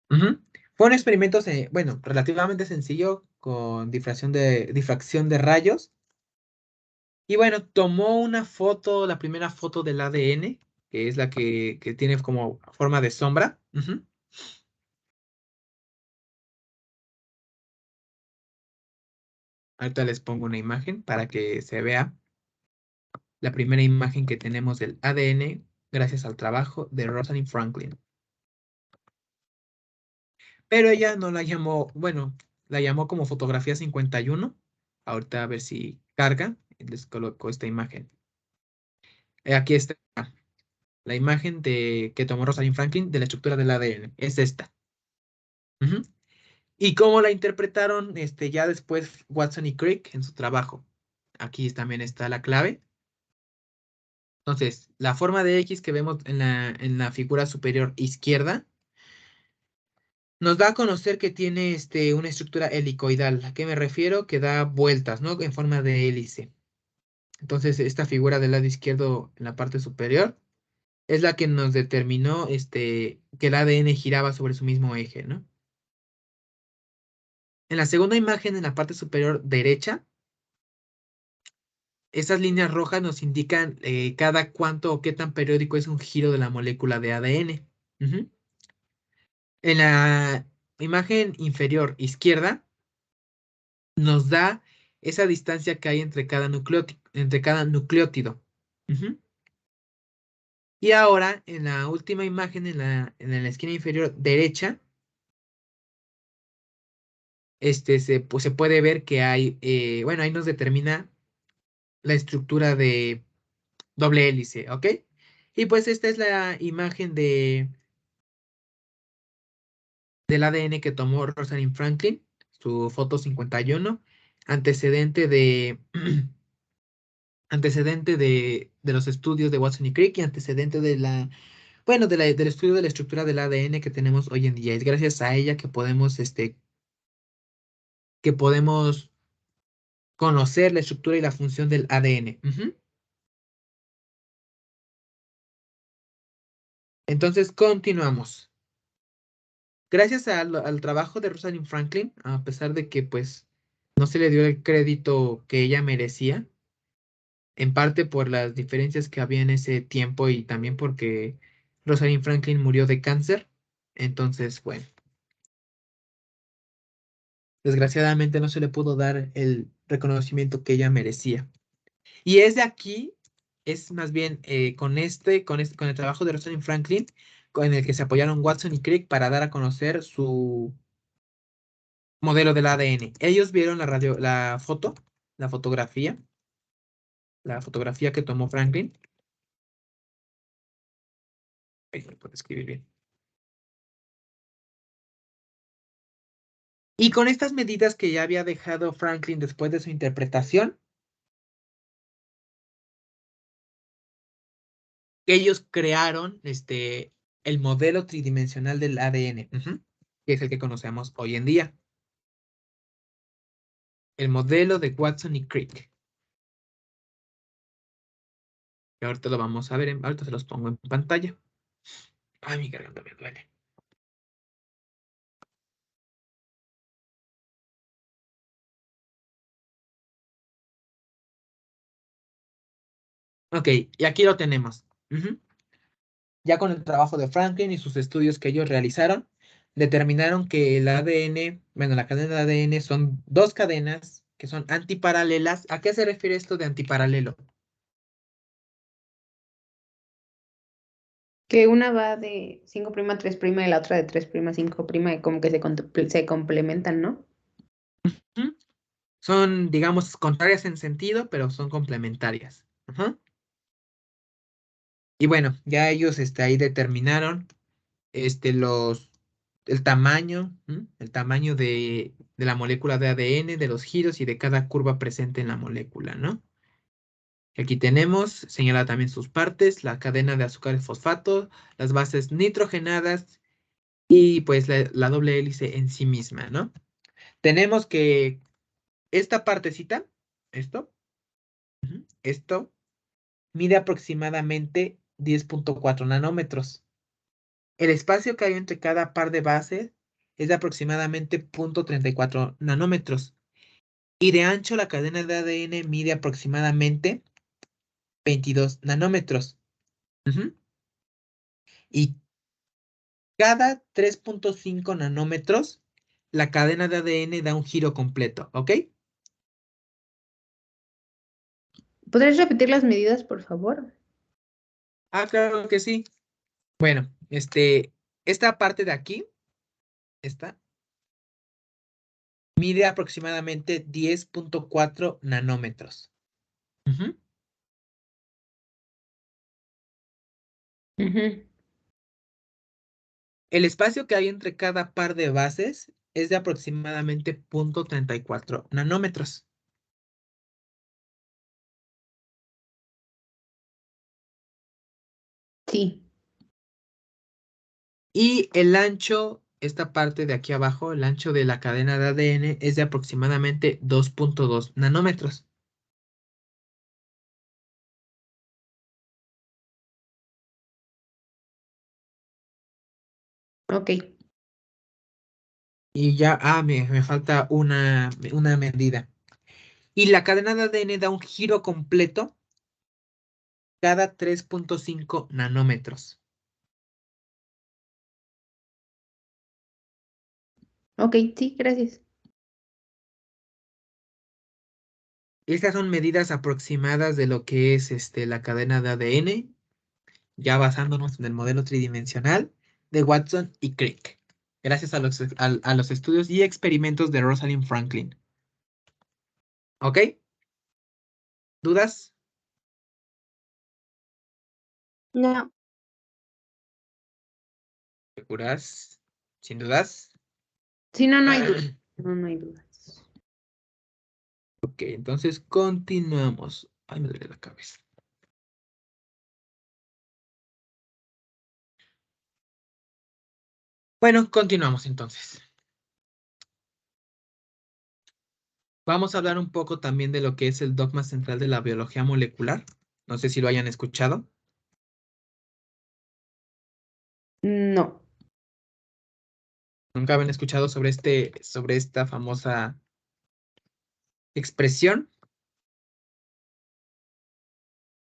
Ujú. Fue un experimento, bueno, relativamente sencillo con difracción de rayos. Y bueno, tomó una foto, la primera foto del ADN, que es la que tiene como forma de sombra. Ujú. Ahorita les pongo una imagen para que se vea la primera imagen que tenemos del ADN gracias al trabajo de Rosalind Franklin. Pero ella no la llamó, bueno, la llamó como fotografía 51. Ahorita a ver si carga. Les coloco esta imagen. Aquí está la imagen que tomó Rosalind Franklin de la estructura del ADN. Es esta. Ujú. Y cómo la interpretaron ya después Watson y Crick en su trabajo. Aquí también está la clave. Entonces, la forma de X que vemos en la figura superior izquierda nos da a conocer que tiene una estructura helicoidal. ¿A qué me refiero? Que da vueltas, ¿no? En forma de hélice. Entonces, esta figura del lado izquierdo en la parte superior es la que nos determinó que el ADN giraba sobre su mismo eje, ¿no? En la segunda imagen, en la parte superior derecha, estas líneas rojas nos indican cada cuánto o qué tan periódico es un giro de la molécula de ADN. Ujú. En la imagen inferior izquierda nos da esa distancia que hay entre cada nucleótido. Ujú. Y ahora, en la última imagen, en la esquina inferior derecha, pues, se puede ver que hay, bueno, ahí nos determina la estructura de doble hélice, ¿ok? Y pues esta es la imagen del ADN que tomó Rosalind Franklin, su foto 51, antecedente de, antecedente de los estudios de Watson y Crick y antecedente bueno, del estudio de la estructura del ADN que tenemos hoy en día. Es gracias a ella que podemos conocer la estructura y la función del ADN. Ujú. Entonces, continuamos. Gracias al trabajo de Rosalind Franklin, a pesar de que pues no se le dio el crédito que ella merecía, en parte por las diferencias que había en ese tiempo y también porque Rosalind Franklin murió de cáncer. Entonces, bueno, desgraciadamente no se le pudo dar el reconocimiento que ella merecía. Y es de aquí, es más bien con el trabajo de Rosalind Franklin, con el que se apoyaron Watson y Crick para dar a conocer su modelo del ADN. Ellos vieron la fotografía, la fotografía que tomó Franklin. Ahí lo puedo escribir bien. Y con estas medidas que ya había dejado Franklin después de su interpretación, ellos crearon el modelo tridimensional del ADN, que es el que conocemos hoy en día. El modelo de Watson y Crick. Que ahorita lo vamos a ver, ahorita se los pongo en pantalla. Ay, mi garganta me duele. Ok, y aquí lo tenemos. Ya con el trabajo de Franklin y sus estudios que ellos realizaron, determinaron que el ADN, bueno, la cadena de ADN son dos cadenas que son antiparalelas. ¿A qué se refiere esto de antiparalelo? Que una va de 5' a 3' y la otra de 3' a 5', y como que se complementan, ¿no? ¿Mm? Son, digamos, contrarias en sentido, pero son complementarias. Ajá. Y bueno, ya ellos ahí determinaron los, el tamaño, el tamaño de la molécula de ADN, de los giros y de cada curva presente en la molécula, ¿no? Aquí tenemos, señala también sus partes, la cadena de azúcares fosfato, las bases nitrogenadas y pues la doble hélice en sí misma, ¿no? Tenemos que esta partecita, esto, esto mide aproximadamente 10.4 nanómetros. El espacio que hay entre cada par de bases es de aproximadamente 0.34 nanómetros. Y de ancho la cadena de ADN mide aproximadamente 22 nanómetros. Ujú. Y cada 3.5 nanómetros, la cadena de ADN da un giro completo, ¿ok? ¿Podrías repetir las medidas, por favor? Ah, claro que sí. Bueno, esta parte de aquí, esta, mide aproximadamente 10.4 nanómetros. Ujú. Ujú. El espacio que hay entre cada par de bases es de aproximadamente 0.34 nanómetros. Sí, Y el ancho, esta parte de aquí abajo, el ancho de la cadena de ADN es de aproximadamente 2.2 nanómetros. ok. Y ya, me falta una medida. Y la cadena de ADN da un giro completo cada 3.5 nanómetros. Ok, sí, gracias. Estas son medidas aproximadas de lo que es la cadena de ADN, ya basándonos en el modelo tridimensional de Watson y Crick, gracias a los estudios y experimentos de Rosalind Franklin. ¿Ok? ¿Dudas? No, ¿Seguras? ¿Sin dudas? Sí, no, no hay dudas. No, no hay dudas. Ok, entonces continuamos. Ay, me duele la cabeza. Bueno, continuamos entonces. Vamos a hablar un poco también de lo que es el dogma central de la biología molecular. No sé si lo hayan escuchado. No, ¿Nunca habían escuchado sobre esta famosa expresión?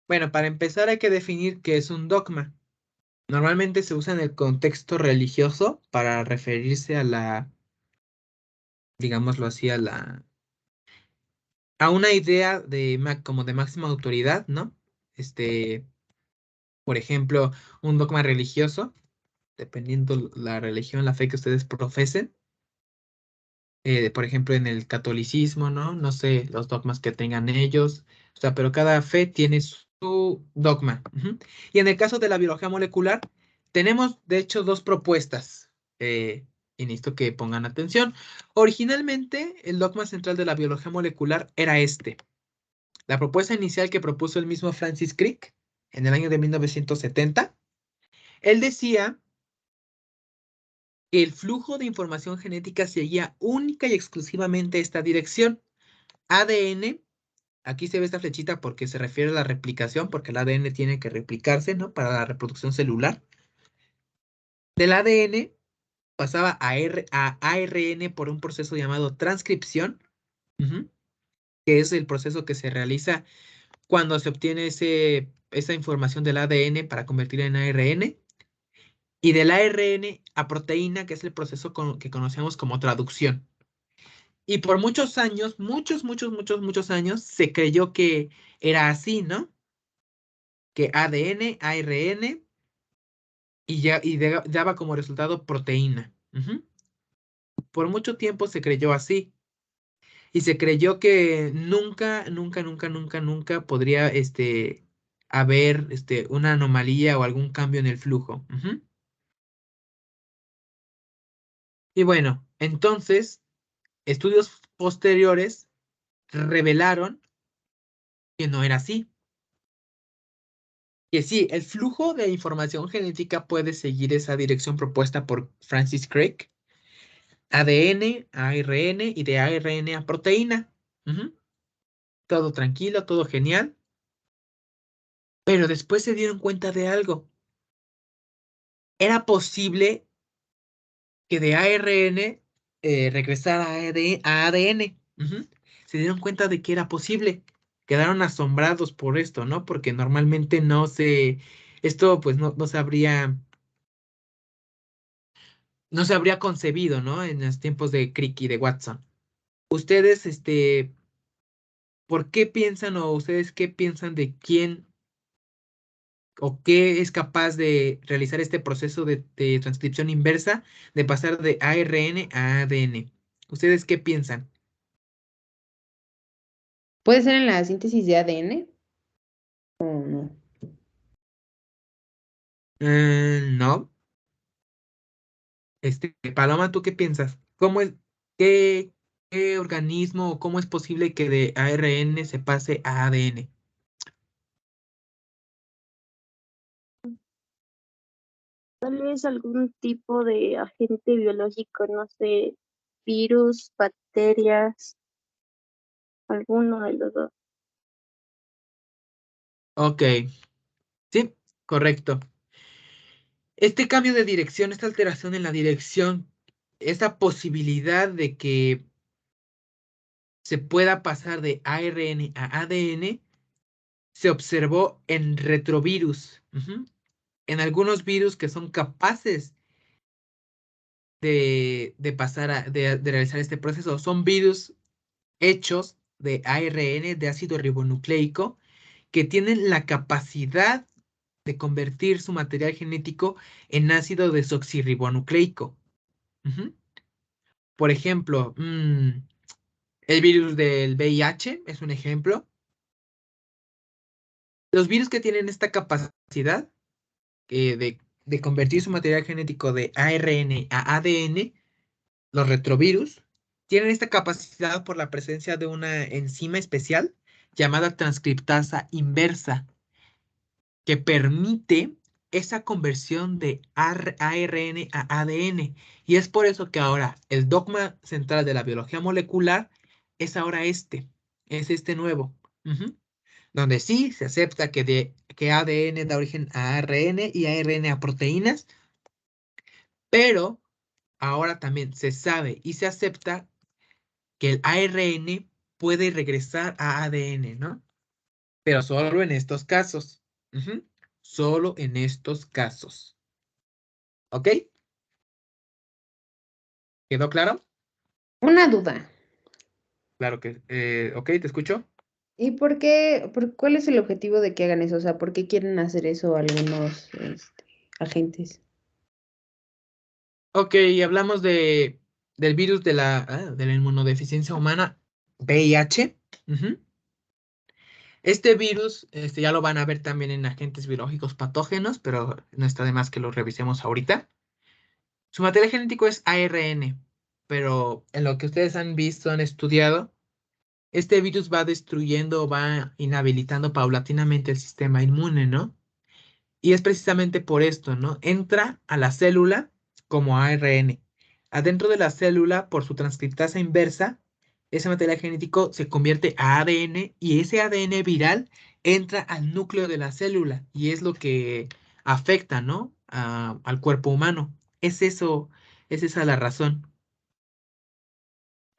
Bueno, para empezar hay que definir qué es un dogma. Normalmente se usa en el contexto religioso para referirse a la, digámoslo así, a una idea de como de máxima autoridad, ¿no? Este, por ejemplo, un dogma religioso, dependiendo la religión, la fe que ustedes profesen. Por ejemplo, en el catolicismo, ¿no? No sé los dogmas que tengan ellos, o sea, pero cada fe tiene su dogma. Ujú. Y en el caso de la biología molecular, tenemos, de hecho, dos propuestas, y necesito que pongan atención. Originalmente, el dogma central de la biología molecular era este. La propuesta inicial que propuso el mismo Francis Crick en el año de 1970, él decía que el flujo de información genética seguía única y exclusivamente esta dirección. ADN, aquí se ve esta flechita porque se refiere a la replicación, porque el ADN tiene que replicarse, ¿no? Para la reproducción celular. Del ADN pasaba a ARN por un proceso llamado transcripción, ujú, que es el proceso que se realiza cuando se obtiene esa información del ADN para convertirla en ARN. Y del ARN a proteína, que es el proceso que conocemos como traducción. Y por muchos años, muchos años, se creyó que era así, ¿no? Que ADN, ARN y ya daba como resultado proteína. Ujú. Por mucho tiempo se creyó así. Y se creyó que nunca podría haber una anomalía o algún cambio en el flujo. Ujú. Y bueno, entonces, estudios posteriores revelaron que no era así. Que sí, el flujo de información genética puede seguir esa dirección propuesta por Francis Crick. ADN, ARN y de ARN a proteína. Ujú. Todo tranquilo, todo genial. Pero después se dieron cuenta de algo. Era posible que de ARN regresara a ADN. Ujú. Se dieron cuenta de que era posible. Quedaron asombrados por esto, ¿no? Porque normalmente esto pues no no se habría concebido, ¿no? En los tiempos de Crick y de Watson. Ustedes, ¿por qué piensan o ustedes qué piensan de quién o qué es capaz de realizar este proceso de transcripción inversa de pasar de ARN a ADN? ¿Ustedes qué piensan? ¿Puede ser en la síntesis de ADN o no? No. Paloma, ¿tú qué piensas? Qué, qué organismo o cómo es posible que de ARN se pase a ADN? Tal vez algún tipo de agente biológico, no sé, virus, bacterias, alguno de los dos. Ok, sí, correcto. Este cambio de dirección, esta alteración en la dirección, esa posibilidad de que se pueda pasar de ARN a ADN, se observó en retrovirus. Ujú. En algunos virus que son capaces de pasar de realizar este proceso. Son virus hechos de ARN, de ácido ribonucleico, que tienen la capacidad de convertir su material genético en ácido desoxirribonucleico. Ujú. Por ejemplo, el virus del VIH es un ejemplo. Los virus que tienen esta capacidad de convertir su material genético de ARN a ADN, los retrovirus, tienen esta capacidad por la presencia de una enzima especial llamada transcriptasa inversa, que permite esa conversión de ARN a ADN. Y es por eso que ahora el dogma central de la biología molecular es ahora es este nuevo. Ujú. Donde sí se acepta que ADN da origen a ARN y ARN a proteínas, pero ahora también se sabe y se acepta que el ARN puede regresar a ADN, ¿no? pero solo en estos casos. Ujú. Solo en estos casos. ¿Ok? ¿Quedó claro? Una duda. Claro que, ok, te escucho. ¿Y por qué, cuál es el objetivo de que hagan eso? O sea, ¿por qué quieren hacer eso algunos agentes? Ok, hablamos del virus de la inmunodeficiencia humana, VIH. Ujú. Este virus, ya lo van a ver también en agentes biológicos patógenos, pero no está de más que lo revisemos ahorita. Su material genético es ARN, pero en lo que ustedes han visto, han estudiado, este virus va destruyendo, va inhabilitando paulatinamente el sistema inmune, ¿no? Y es precisamente por esto, ¿no? Entra a la célula como ARN. Adentro de la célula, por su transcriptasa inversa, ese material genético se convierte a ADN y ese ADN viral entra al núcleo de la célula y es lo que afecta, ¿no? Al cuerpo humano. Es eso, es esa la razón.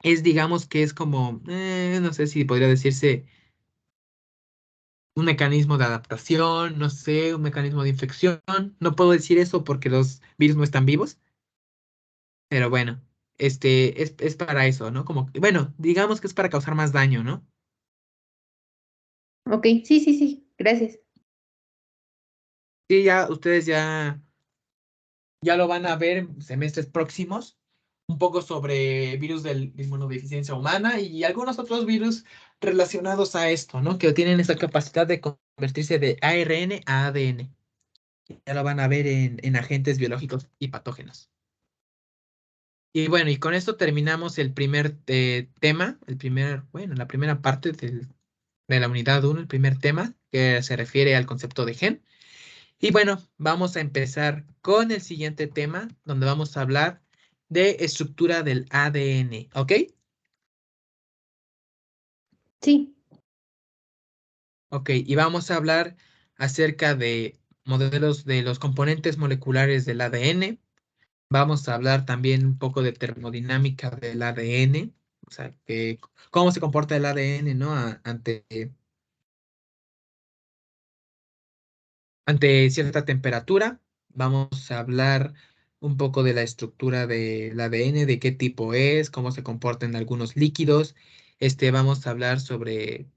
Es, digamos que es como, no sé si podría decirse un mecanismo de adaptación, no sé, un mecanismo de infección. No puedo decir eso porque los virus no están vivos, pero bueno, es para eso, ¿no? Como, bueno, digamos que es para causar más daño, ¿no? Ok, sí, sí, sí, gracias. Sí, ya ustedes ya lo van a ver en semestres próximos, un poco sobre virus de inmunodeficiencia humana y algunos otros virus relacionados a esto, ¿no? Que tienen esa capacidad de convertirse de ARN a ADN. Ya lo van a ver en agentes biológicos y patógenos. Y bueno, y con esto terminamos el primer tema, bueno, la primera parte de la unidad uno, el primer tema que se refiere al concepto de gen. Y bueno, vamos a empezar con el siguiente tema, donde vamos a hablar de estructura del ADN, ¿ok? Sí, Ok, y vamos a hablar acerca de modelos de los componentes moleculares del ADN. Vamos a hablar también un poco de termodinámica del ADN, o sea, cómo se comporta el ADN, ¿no? Ante cierta temperatura. Vamos a hablar un poco de la estructura del ADN, de qué tipo es, cómo se comporta en algunos líquidos. Vamos a hablar sobre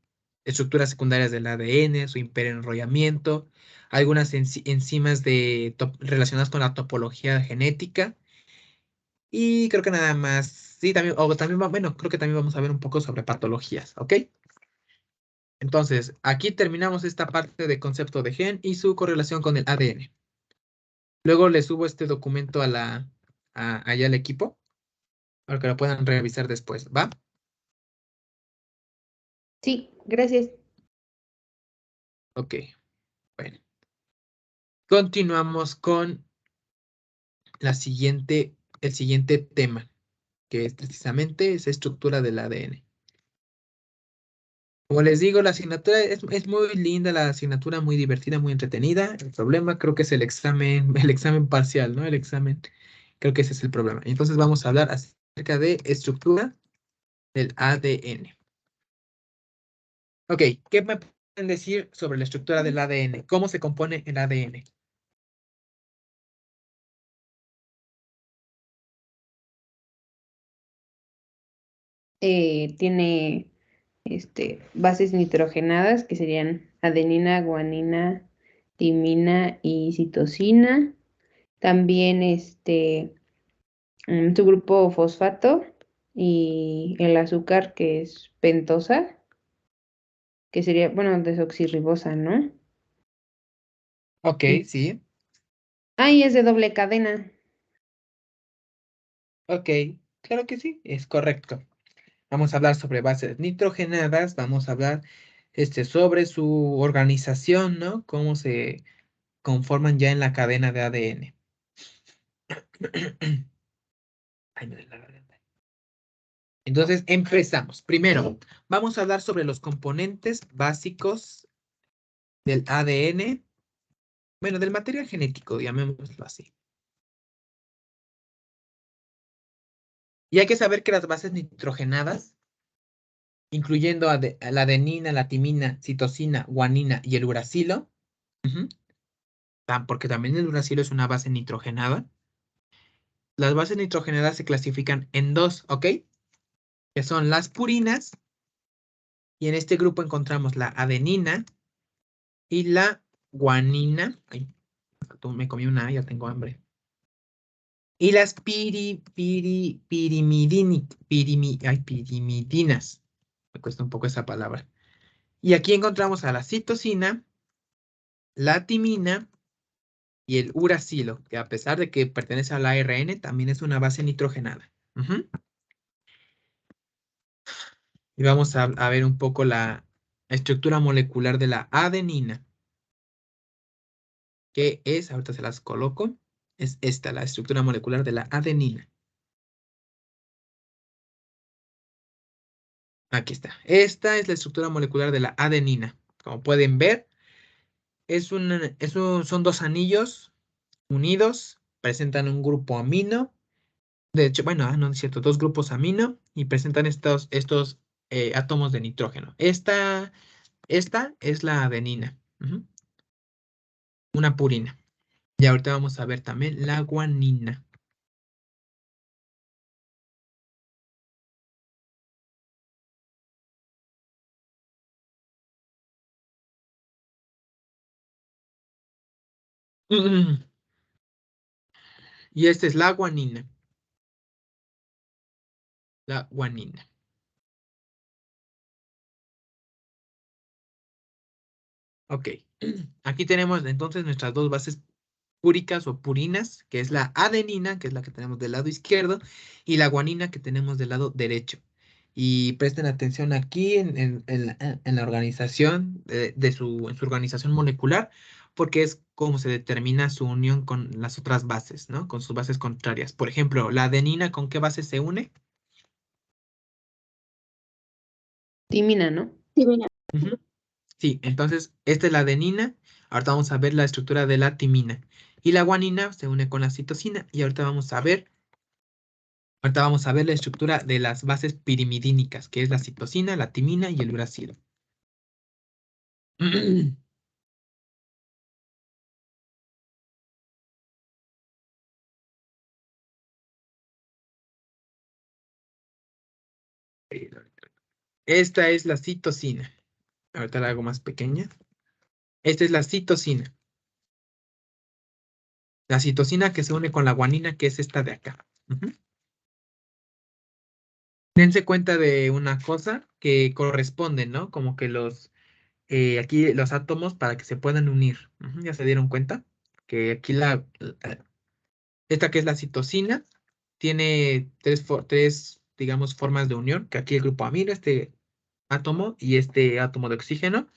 estructuras secundarias del ADN, su hiperenrollamiento, algunas enzimas relacionadas con la topología genética. Y creo que nada más. Sí, también, bueno, creo que también vamos a ver un poco sobre patologías, ¿ok? Entonces, aquí terminamos esta parte de concepto de gen y su correlación con el ADN. Luego le subo este documento allá al equipo para que lo puedan revisar después, ¿va? sí, gracias. Ok, bueno. Continuamos con el siguiente tema, que es precisamente esa estructura del ADN. Como les digo, la asignatura es muy linda, la asignatura muy divertida, muy entretenida. El problema creo que es el examen, el examen parcial, ¿no? El examen, creo que ese es el problema. Entonces vamos a hablar acerca de estructura del ADN. Ok, ¿qué me pueden decir sobre la estructura del ADN? ¿Cómo se compone el ADN? Tiene bases nitrogenadas que serían adenina, guanina, timina y citosina. También su grupo fosfato y el azúcar que es pentosa, que sería, bueno, desoxirribosa, ¿no? Ok, Y, sí. y es de doble cadena. Ok, claro que sí, es correcto. Vamos a hablar sobre bases nitrogenadas, vamos a hablar sobre su organización, ¿no? Cómo se conforman ya en la cadena de ADN. Ay, me duele la garganta. Entonces, empezamos. Primero, vamos a hablar sobre los componentes básicos del ADN, bueno, del material genético, llamémoslo así. Y hay que saber que las bases nitrogenadas incluyendo a la adenina, la timina, citosina, guanina y el uracilo. Ujú. Porque también el uracilo es una base nitrogenada. Las bases nitrogenadas se clasifican en dos, ¿ok? Que son las purinas, y en este grupo encontramos la adenina y la guanina. Ay, me comí una, ya tengo hambre. Y las pirimidinas. Me cuesta un poco esa palabra. Y aquí encontramos a la citosina, la timina y el uracilo, que a pesar de que pertenece al ARN, también es una base nitrogenada. Ujú. Y vamos a ver un poco la estructura molecular de la adenina, que es, ahorita se las coloco, es esta, la estructura molecular de la adenina. Aquí está. Esta es la estructura molecular de la adenina. Como pueden ver, son dos anillos unidos, presentan un grupo amino. De hecho, bueno, no es cierto, dos grupos amino y presentan estos átomos de nitrógeno. Esta es la adenina, ujú, una purina. Y ahorita vamos a ver también la guanina. Y esta es la guanina. La guanina. Ok. Aquí tenemos entonces nuestras dos bases púricas o purinas, que es la adenina, que es la que tenemos del lado izquierdo, y la guanina que tenemos del lado derecho. Y presten atención aquí en la organización en su organización molecular, porque es como se determina su unión con las otras bases, ¿no? Con sus bases contrarias. Por ejemplo, la adenina, ¿con qué base se une? Timina, ¿no? Sí, mira, Ujú. Sí, entonces esta es la adenina. Ahorita vamos a ver la estructura de la timina. Y la guanina se une con la citosina. Y ahorita vamos a ver la estructura de las bases pirimidínicas, que es la citosina, la timina y el uracilo. Esta es la citosina. Ahorita la hago más pequeña. Esta es la citosina. La citosina que se une con la guanina, que es esta de acá. Ujú. Dense cuenta de una cosa que corresponden, ¿no? Como que aquí los átomos para que se puedan unir. Ujú. ¿Ya se dieron cuenta? Que aquí esta que es la citosina tiene tres, digamos, formas de unión, que aquí el grupo amino, este átomo y este átomo de oxígeno,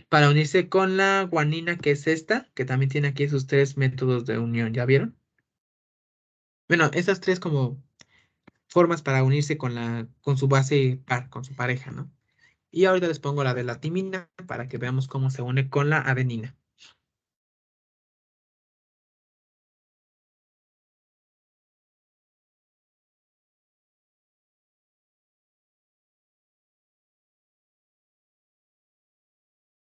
para unirse con la guanina, que es esta, que también tiene aquí sus tres métodos de unión, ¿ya vieron? Bueno, esas tres como formas para unirse con su base par, con su pareja, ¿no? Y ahorita les pongo la de la timina para que veamos cómo se une con la adenina.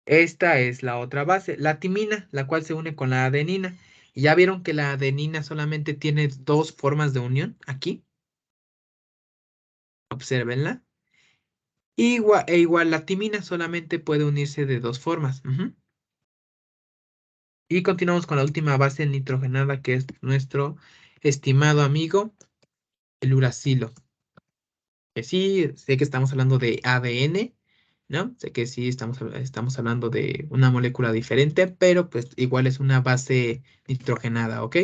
Esta es la otra base, la timina, la cual se une con la adenina. Y ya vieron que la adenina solamente tiene dos formas de unión aquí. Obsérvenla. Igual la timina solamente puede unirse de dos formas. Ujú. Y continuamos con la última base nitrogenada, que es nuestro estimado amigo, el uracilo. Que sí, sé que estamos hablando de ADN, ¿no? Sé que sí estamos hablando de una molécula diferente, pero pues igual es una base nitrogenada, ¿ok?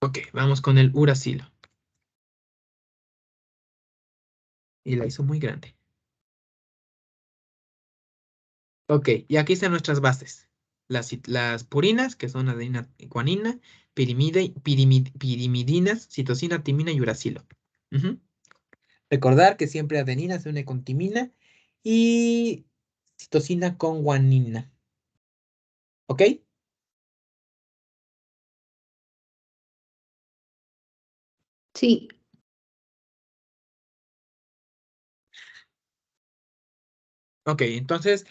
Ok, vamos con el uracilo. Y la hizo muy grande. Ok, y aquí están nuestras bases. Las purinas, que son adenina y guanina, pirimidinas, citosina, timina y uracilo. Ujú. Recordar que siempre adenina se une con timina y citosina con guanina. ¿Ok? Sí. Ok, entonces,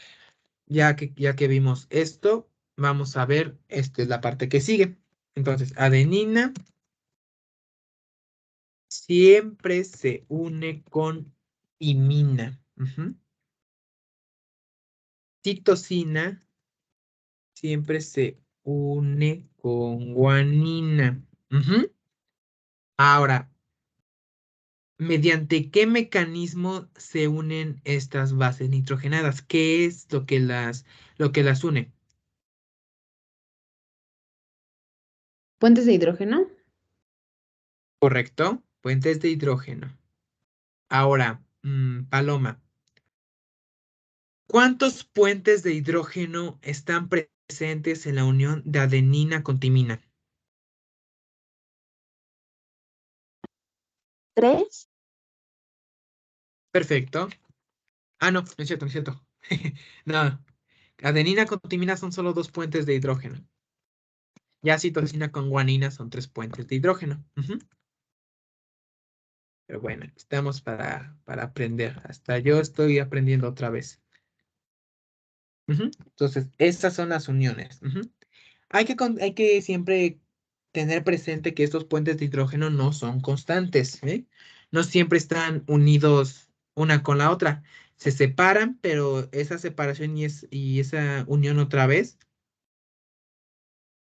ya que vimos esto, vamos a ver, esta es la parte que sigue. Entonces, adenina siempre se une con imina. Ujú. Citosina siempre se une con guanina. Ujú. Ahora, ¿mediante qué mecanismo se unen estas bases nitrogenadas? ¿Qué es lo que las une? Puentes de hidrógeno. ¿Correcto? Puentes de hidrógeno. Ahora, Paloma, ¿cuántos puentes de hidrógeno están presentes en la unión de adenina con timina? 3. Perfecto. Ah, no, no es cierto, no es cierto. No, adenina con timina son solo 2 puentes de hidrógeno. Ya citosina con guanina son 3 puentes de hidrógeno. Ujú. Pero bueno, estamos para aprender. Hasta yo estoy aprendiendo otra vez. Ujú. Entonces, estas son las uniones. Ujú. Hay que siempre tener presente que estos puentes de hidrógeno no son constantes, ¿eh? No siempre están unidos una con la otra. Se separan, pero esa separación y esa unión otra vez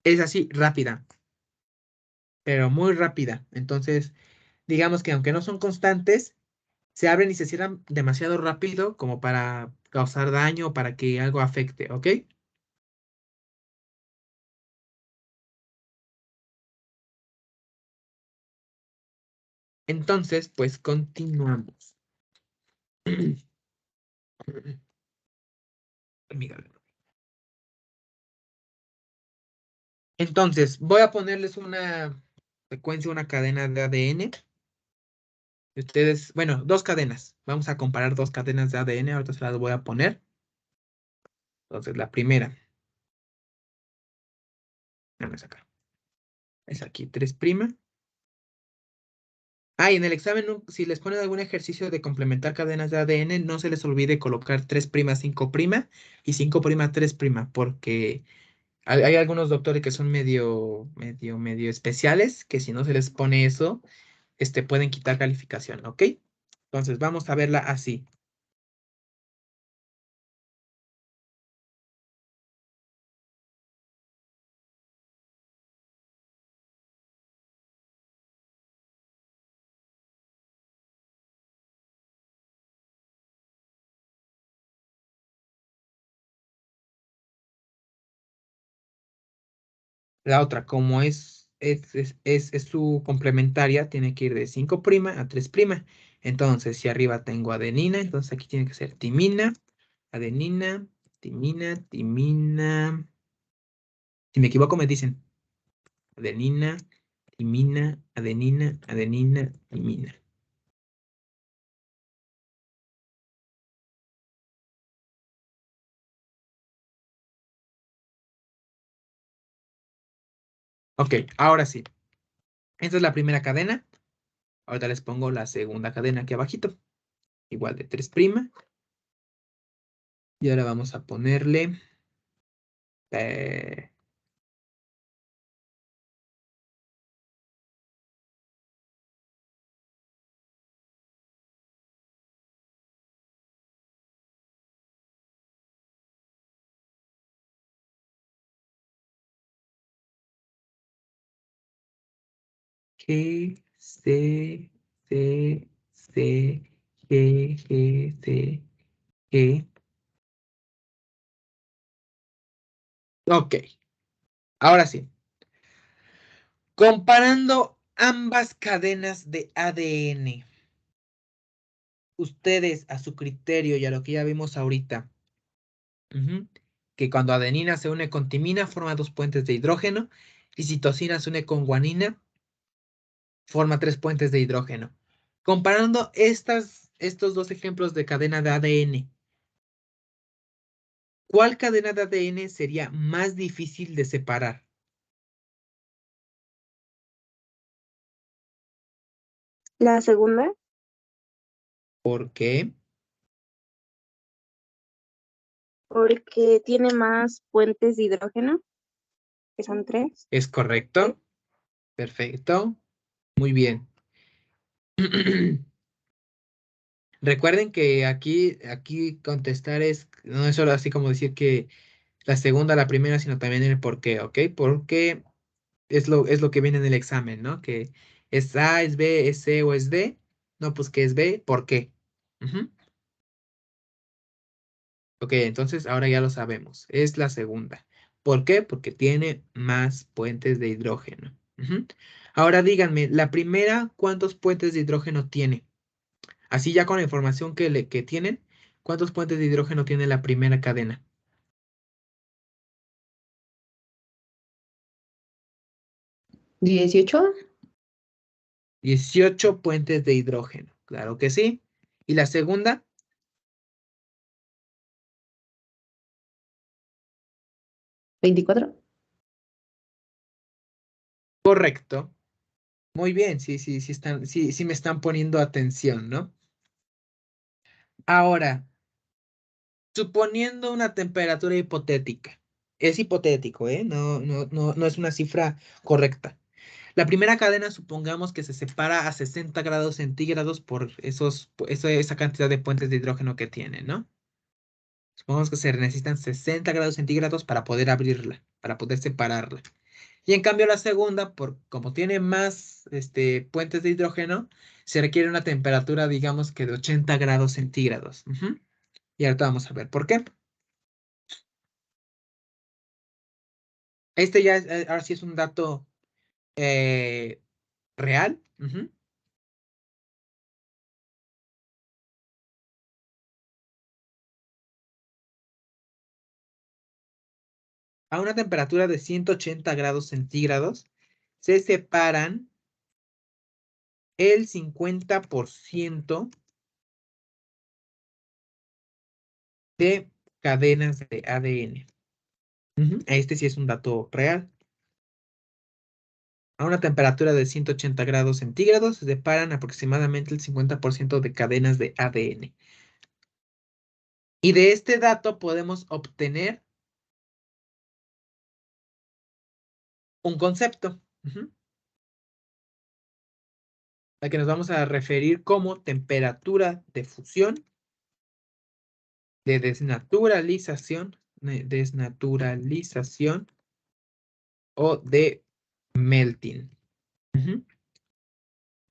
es así, rápida, pero muy rápida. Entonces, digamos que aunque no son constantes, se abren y se cierran demasiado rápido como para causar daño o para que algo afecte, ¿ok? Entonces, pues continuamos. Mira, entonces, voy a ponerles una secuencia, una cadena de ADN. Y ustedes, bueno, dos cadenas. Vamos a comparar dos cadenas de ADN. Ahorita se las voy a poner. Entonces, la primera. Vamos acá. Es aquí, 3'. Ah, y en el examen, si les ponen algún ejercicio de complementar cadenas de ADN, no se les olvide colocar 3', 5' y 5', 3', porque hay algunos doctores que son medio especiales, que si no se les pone eso, pueden quitar calificación, ¿ok? Entonces, vamos a verla así. La otra, como es su complementaria, tiene que ir de 5' a 3'. Entonces, si arriba tengo adenina, entonces aquí tiene que ser timina, adenina, timina, timina. Si me equivoco, me dicen adenina, timina, adenina, adenina, timina. Ok, ahora sí. Esta es la primera cadena. Ahorita les pongo la segunda cadena aquí abajito. Igual de 3'. Y ahora vamos a ponerle eh, G, C, C, C, G, G, C, G. Ok, ahora sí. Comparando ambas cadenas de ADN, ustedes a su criterio y a lo que ya vimos ahorita, que cuando adenina se une con timina forma 2 puentes de hidrógeno y citosina se une con guanina forma 3 puentes de hidrógeno. Comparando estos dos ejemplos de cadena de ADN, ¿cuál cadena de ADN sería más difícil de separar? La segunda, ¿Por qué? porque tiene más puentes de hidrógeno, que son 3. ¿Es correcto? Perfecto. Muy bien. Recuerden que aquí contestar no es solo así como decir que la segunda, la primera, sino también el por qué, ¿ok? Porque es lo que viene en el examen, ¿no? Que es A, es B, es C o es D. No, pues que es B, ¿por qué? Ujú. Ok, entonces ahora ya lo sabemos. Es la segunda. ¿Por qué? Porque tiene más puentes de hidrógeno. Ujú. Ahora díganme, la primera, ¿cuántos puentes de hidrógeno tiene? Así ya con la información que tienen, ¿cuántos puentes de hidrógeno tiene la primera cadena? 18, 18 puentes de hidrógeno. Claro que sí. ¿Y la segunda? 24. Correcto. Muy bien, sí, sí, sí me están poniendo atención, ¿no? Ahora, suponiendo una temperatura hipotética. Es hipotético, ¿eh? No es una cifra correcta. La primera cadena, supongamos que se separa a 60 grados centígrados por esa cantidad de puentes de hidrógeno que tiene, ¿no? Supongamos que se necesitan 60 grados centígrados para poder abrirla, para poder separarla. Y en cambio la segunda, como tiene más puentes de hidrógeno, se requiere una temperatura, digamos que de 80 grados centígrados. Ujú. Y ahorita vamos a ver por qué. Ahora sí es un dato eh, real. Ujú. A una temperatura de 180 grados centígrados se separan el 50% de cadenas de ADN. Ujú. Este sí es un dato real. A una temperatura de 180 grados centígrados se separan aproximadamente el 50% de cadenas de ADN. Y de este dato podemos obtener un concepto, ujú, al que nos vamos a referir como temperatura de fusión, de desnaturalización o de melting. Ujú.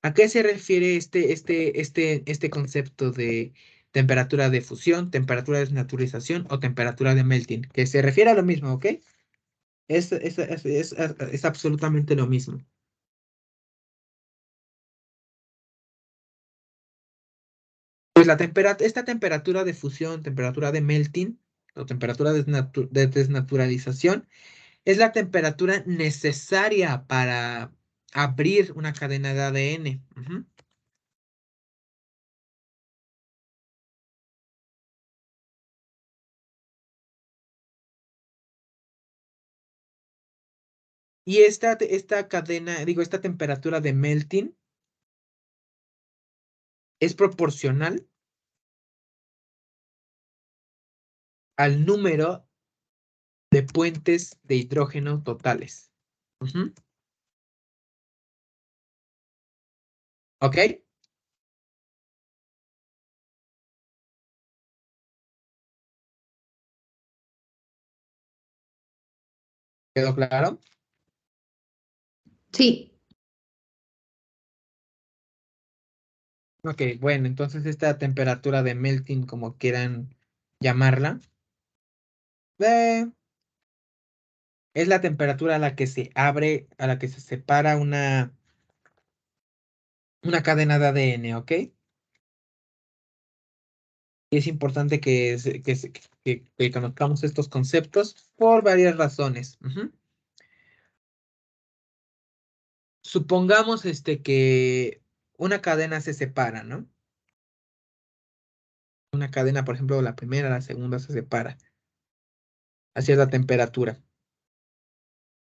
¿A qué se refiere este concepto de temperatura de fusión, temperatura de desnaturalización o temperatura de melting? Que se refiere a lo mismo, ¿ok? Es absolutamente lo mismo. Pues esta temperatura de fusión, temperatura de melting o temperatura de desnaturalización es la temperatura necesaria para abrir una cadena de ADN. Ujú. Y esta cadena, digo, esta temperatura de melting es proporcional al número de puentes de hidrógeno totales. Ujú. ¿Ok? ¿Quedó claro? Sí, Ok, bueno, entonces esta temperatura de melting, como quieran llamarla, eh, es la temperatura a la que se abre, a la que se separa una cadena de ADN, ¿ok? Y es importante que conozcamos estos conceptos por varias razones. Ujú. Supongamos que una cadena se separa, ¿no? Una cadena, por ejemplo, la primera, la segunda se separa a cierta temperatura.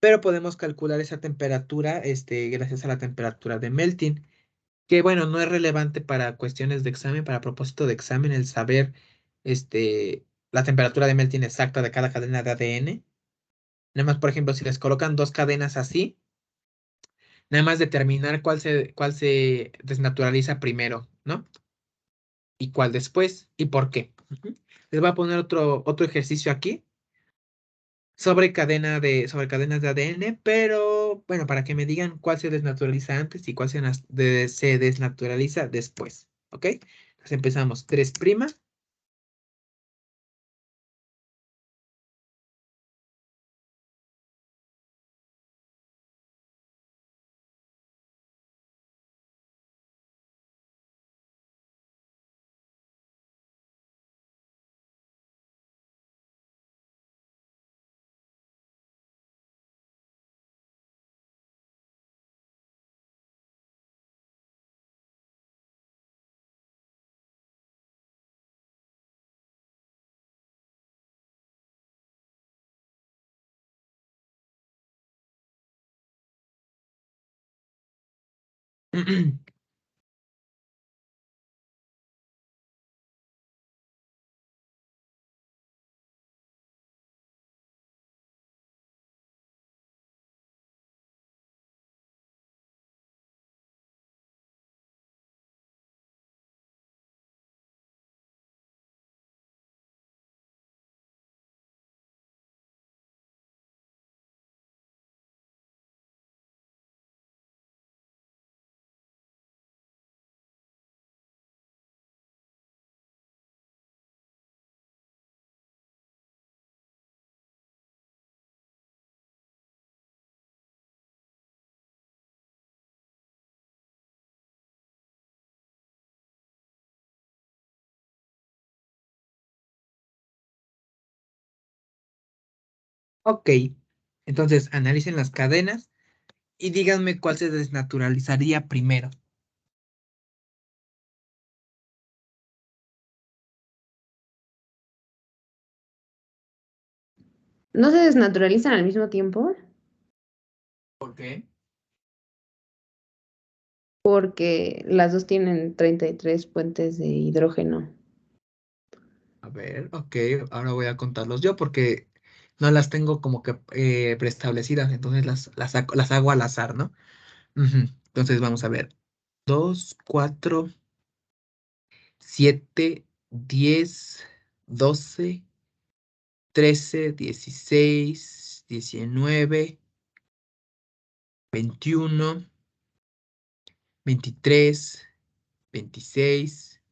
Pero podemos calcular esa temperatura, gracias a la temperatura de melting. que bueno, no es relevante para cuestiones de examen, para propósito de examen, el saber la temperatura de melting exacta de cada cadena de ADN. Nada más, por ejemplo, si les colocan dos cadenas así, nada más determinar cuál se desnaturaliza primero, ¿no? Y cuál después y por qué. Ujú. Les voy a poner otro ejercicio aquí sobre cadenas de ADN, pero bueno, para que me digan cuál se desnaturaliza antes y cuál se desnaturaliza después. ¿Ok? Entonces empezamos. 3'. Ok, entonces analicen las cadenas y díganme cuál se desnaturalizaría primero. ¿No se desnaturalizan al mismo tiempo? ¿Por qué? Porque las dos tienen 33 puentes de hidrógeno. A ver, ok, ahora voy a contarlos yo porque no las tengo como que preestablecidas, entonces las hago al azar, ¿no? Ujú. Entonces vamos a ver. 2, 4, 7, 10, 12, 13, 16, 19, 21, 23, 26,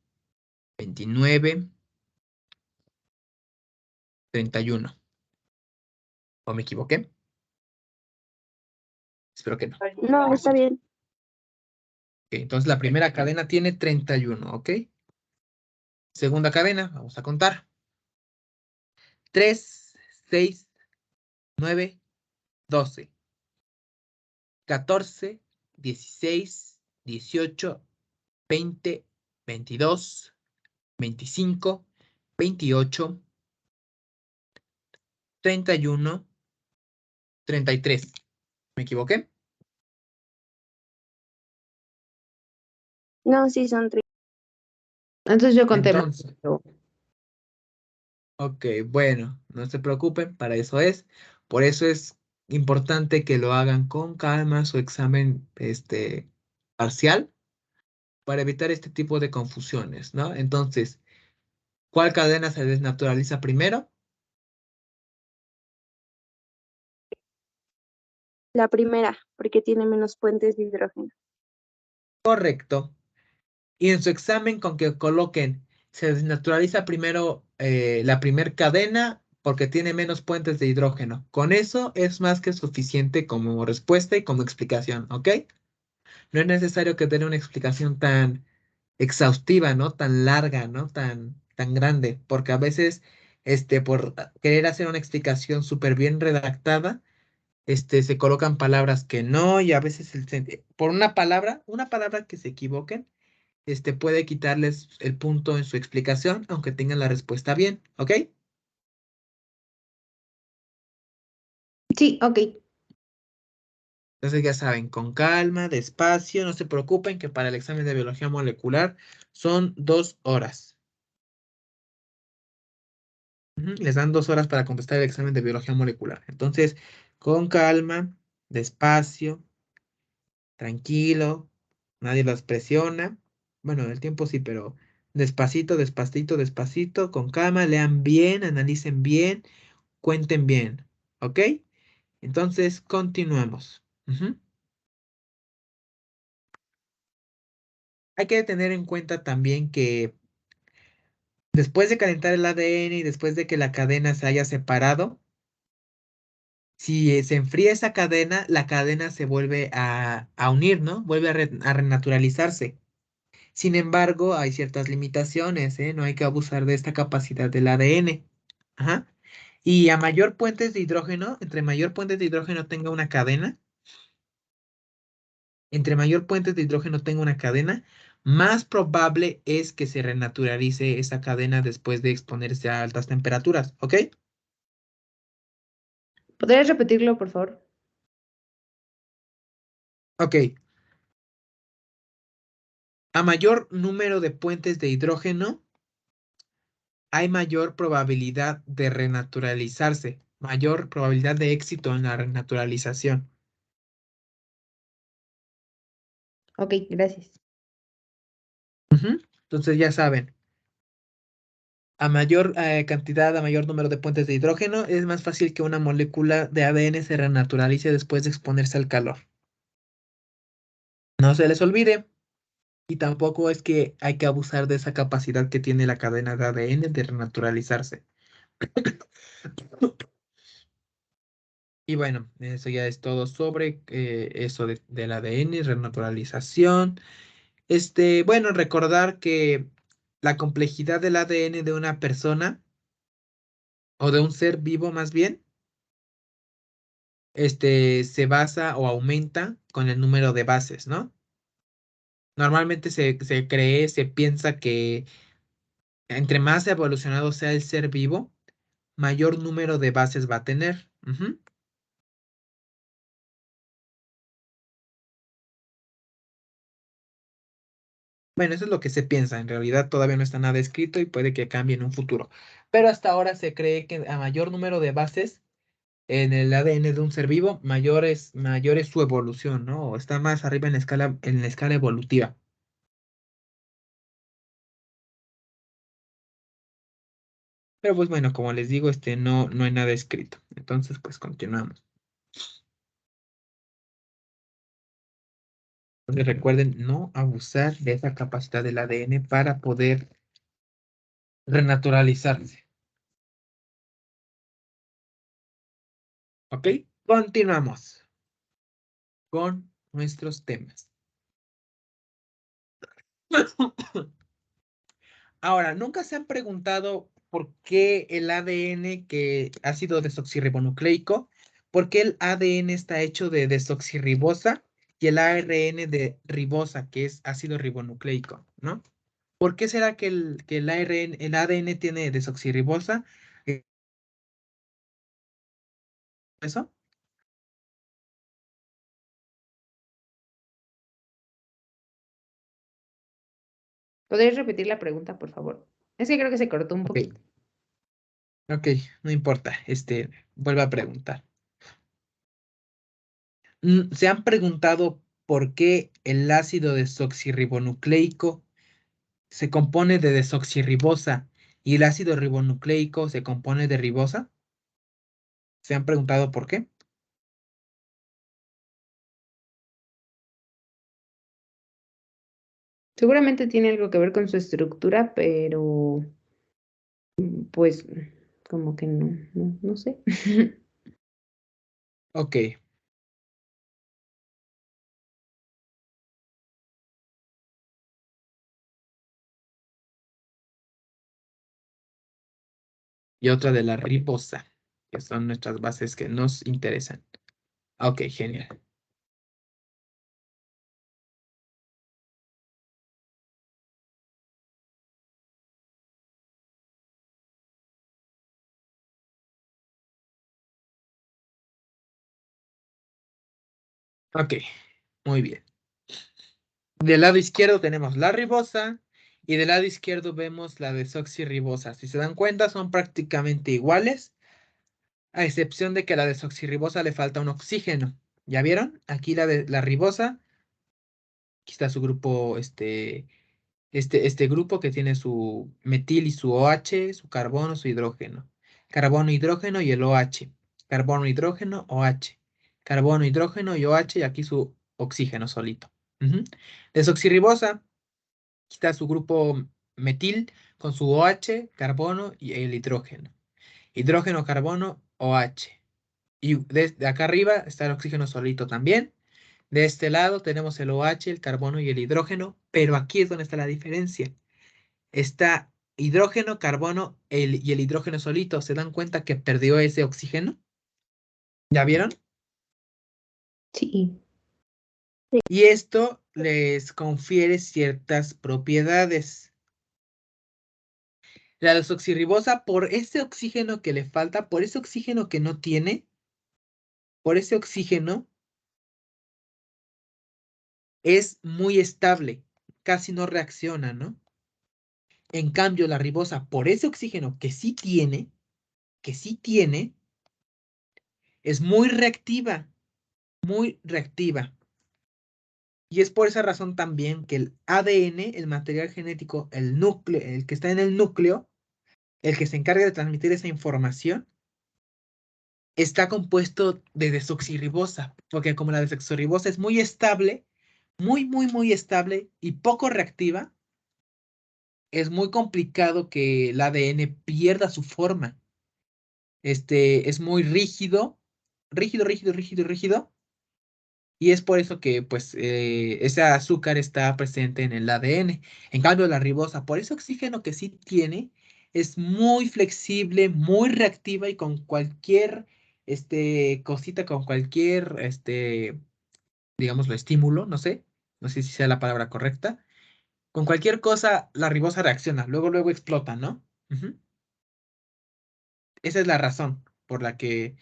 29, 31. ¿O me equivoqué? Espero que no. No, está bien. Ok, entonces la primera cadena tiene 31, ¿ok? Segunda cadena, vamos a contar. 3, 6, 9, 12, 14, 16, 18, 20, 22, 25, 28, 31, 33. ¿Me equivoqué? No, sí, son tres. Entonces yo conté mal. Entonces, ok, bueno, no se preocupen, para eso es. Por eso es importante que lo hagan con calma, su examen parcial, para evitar este tipo de confusiones, ¿no? Entonces, ¿cuál cadena se desnaturaliza primero? La primera, porque tiene menos puentes de hidrógeno. Correcto. Y en su examen con que coloquen, se desnaturaliza primero la primer cadena porque tiene menos puentes de hidrógeno. Con eso es más que suficiente como respuesta y como explicación, ¿ok? No es necesario que tenga una explicación tan exhaustiva, ¿no? Tan larga, ¿no? Tan grande, porque a veces, por querer hacer una explicación súper bien redactada, se colocan palabras que no, y a veces por una palabra que se equivoquen, puede quitarles el punto en su explicación, aunque tengan la respuesta bien, ¿ok? Sí, ok. Entonces ya saben, con calma, despacio, no se preocupen que para el examen de biología molecular son 2 horas. Ujú, les dan 2 horas para contestar el examen de biología molecular. Entonces, con calma, despacio, tranquilo, nadie los presiona. Bueno, el tiempo sí, pero despacito, despacito, despacito, con calma, lean bien, analicen bien, cuenten bien. ¿Ok? Entonces, continuamos. Ujú. Hay que tener en cuenta también que después de calentar el ADN y después de que la cadena se haya separado, si se enfría esa cadena, la cadena se vuelve a unir, ¿no? Vuelve a renaturalizarse. Sin embargo, hay ciertas limitaciones, ¿eh? No hay que abusar de esta capacidad del ADN. Ajá. Y a mayor puentes de hidrógeno, entre mayor puentes de hidrógeno tenga una cadena, entre mayor puentes de hidrógeno tenga una cadena, más probable es que se renaturalice esa cadena después de exponerse a altas temperaturas, ¿ok? ¿Podrías repetirlo, por favor? Ok. A mayor número de puentes de hidrógeno, hay mayor probabilidad de renaturalizarse, mayor probabilidad de éxito en la renaturalización. Ok, gracias. Ujú. Entonces ya saben, a mayor cantidad, a mayor número de puentes de hidrógeno, es más fácil que una molécula de ADN se renaturalice después de exponerse al calor. No se les olvide, y tampoco es que hay que abusar de esa capacidad que tiene la cadena de ADN de renaturalizarse. Y bueno, eso ya es todo sobre eso del ADN, renaturalización. Bueno, recordar que la complejidad del ADN de una persona o de un ser vivo más bien, se basa o aumenta con el número de bases, ¿no? Normalmente se cree, se piensa que entre más evolucionado sea el ser vivo, mayor número de bases va a tener. Ujú. Bueno, eso es lo que se piensa. En realidad todavía no está nada escrito y puede que cambie en un futuro. Pero hasta ahora se cree que a mayor número de bases en el ADN de un ser vivo, mayor es su evolución, ¿no? O está más arriba en la escala evolutiva. Pero pues bueno, como les digo, no hay nada escrito. Entonces, pues continuamos. Entonces recuerden no abusar de esa capacidad del ADN para poder renaturalizarse. ¿Ok? Continuamos con nuestros temas. Ahora, ¿nunca se han preguntado por qué el ADN que ácido desoxirribonucleico, por qué el ADN está hecho de desoxirribosa y el ARN de ribosa, que es ácido ribonucleico, ¿no? ¿Por qué será que el ARN, el ADN tiene desoxirribosa? Eh, ¿Eso? ¿Podrías repetir la pregunta, por favor? Es que creo que se cortó un Ok, poquito. ok, no importa. Vuelvo a preguntar. ¿Se han preguntado por qué el ácido desoxirribonucleico se compone de desoxirribosa y el ácido ribonucleico se compone de ribosa? ¿Se han preguntado por qué? Seguramente tiene algo que ver con su estructura, pero pues como que no sé. Ok, y otra de la ribosa, que son nuestras bases que nos interesan. Ok, genial. Ok, muy bien. Del lado izquierdo tenemos la ribosa y del lado izquierdo vemos la desoxirribosa. Si se dan cuenta, son prácticamente iguales, a excepción de que a la desoxirribosa le falta un oxígeno. ¿Ya vieron? Aquí la ribosa, aquí está su grupo, este grupo que tiene su metil y su OH, su carbono, su hidrógeno. Carbono, hidrógeno y el OH. Carbono, hidrógeno, OH. Carbono, hidrógeno y OH y aquí su oxígeno solito. Ujú. Desoxirribosa, aquí está su grupo metil con su OH, carbono y el hidrógeno. Hidrógeno, carbono, OH. Y de acá arriba está el oxígeno solito también. De este lado tenemos el OH, el carbono y el hidrógeno, pero aquí es donde está la diferencia. Está hidrógeno, carbono y el hidrógeno solito. ¿Se dan cuenta que perdió ese oxígeno? ¿Ya vieron? Sí. Y esto les confiere ciertas propiedades. La desoxirribosa, por ese oxígeno que le falta, por ese oxígeno que no tiene, por ese oxígeno, es muy estable, casi no reacciona, ¿no? En cambio, la ribosa, por ese oxígeno que sí tiene, es muy reactiva, muy reactiva. Y es por esa razón también que el ADN, el material genético, el núcleo, el que está en el núcleo, el que se encarga de transmitir esa información, está compuesto de desoxirribosa, porque como la desoxirribosa es muy estable, muy estable y poco reactiva, es muy complicado que el ADN pierda su forma. Es muy rígido, y es por eso que pues ese azúcar está presente en el ADN. En cambio, la ribosa, por ese oxígeno que sí tiene, es muy flexible, muy reactiva y con cualquier cosita, con cualquier digámoslo, estímulo, no sé si sea la palabra correcta. Con cualquier cosa, la ribosa reacciona, luego explota, ¿no? Ujú. Esa es la razón por la que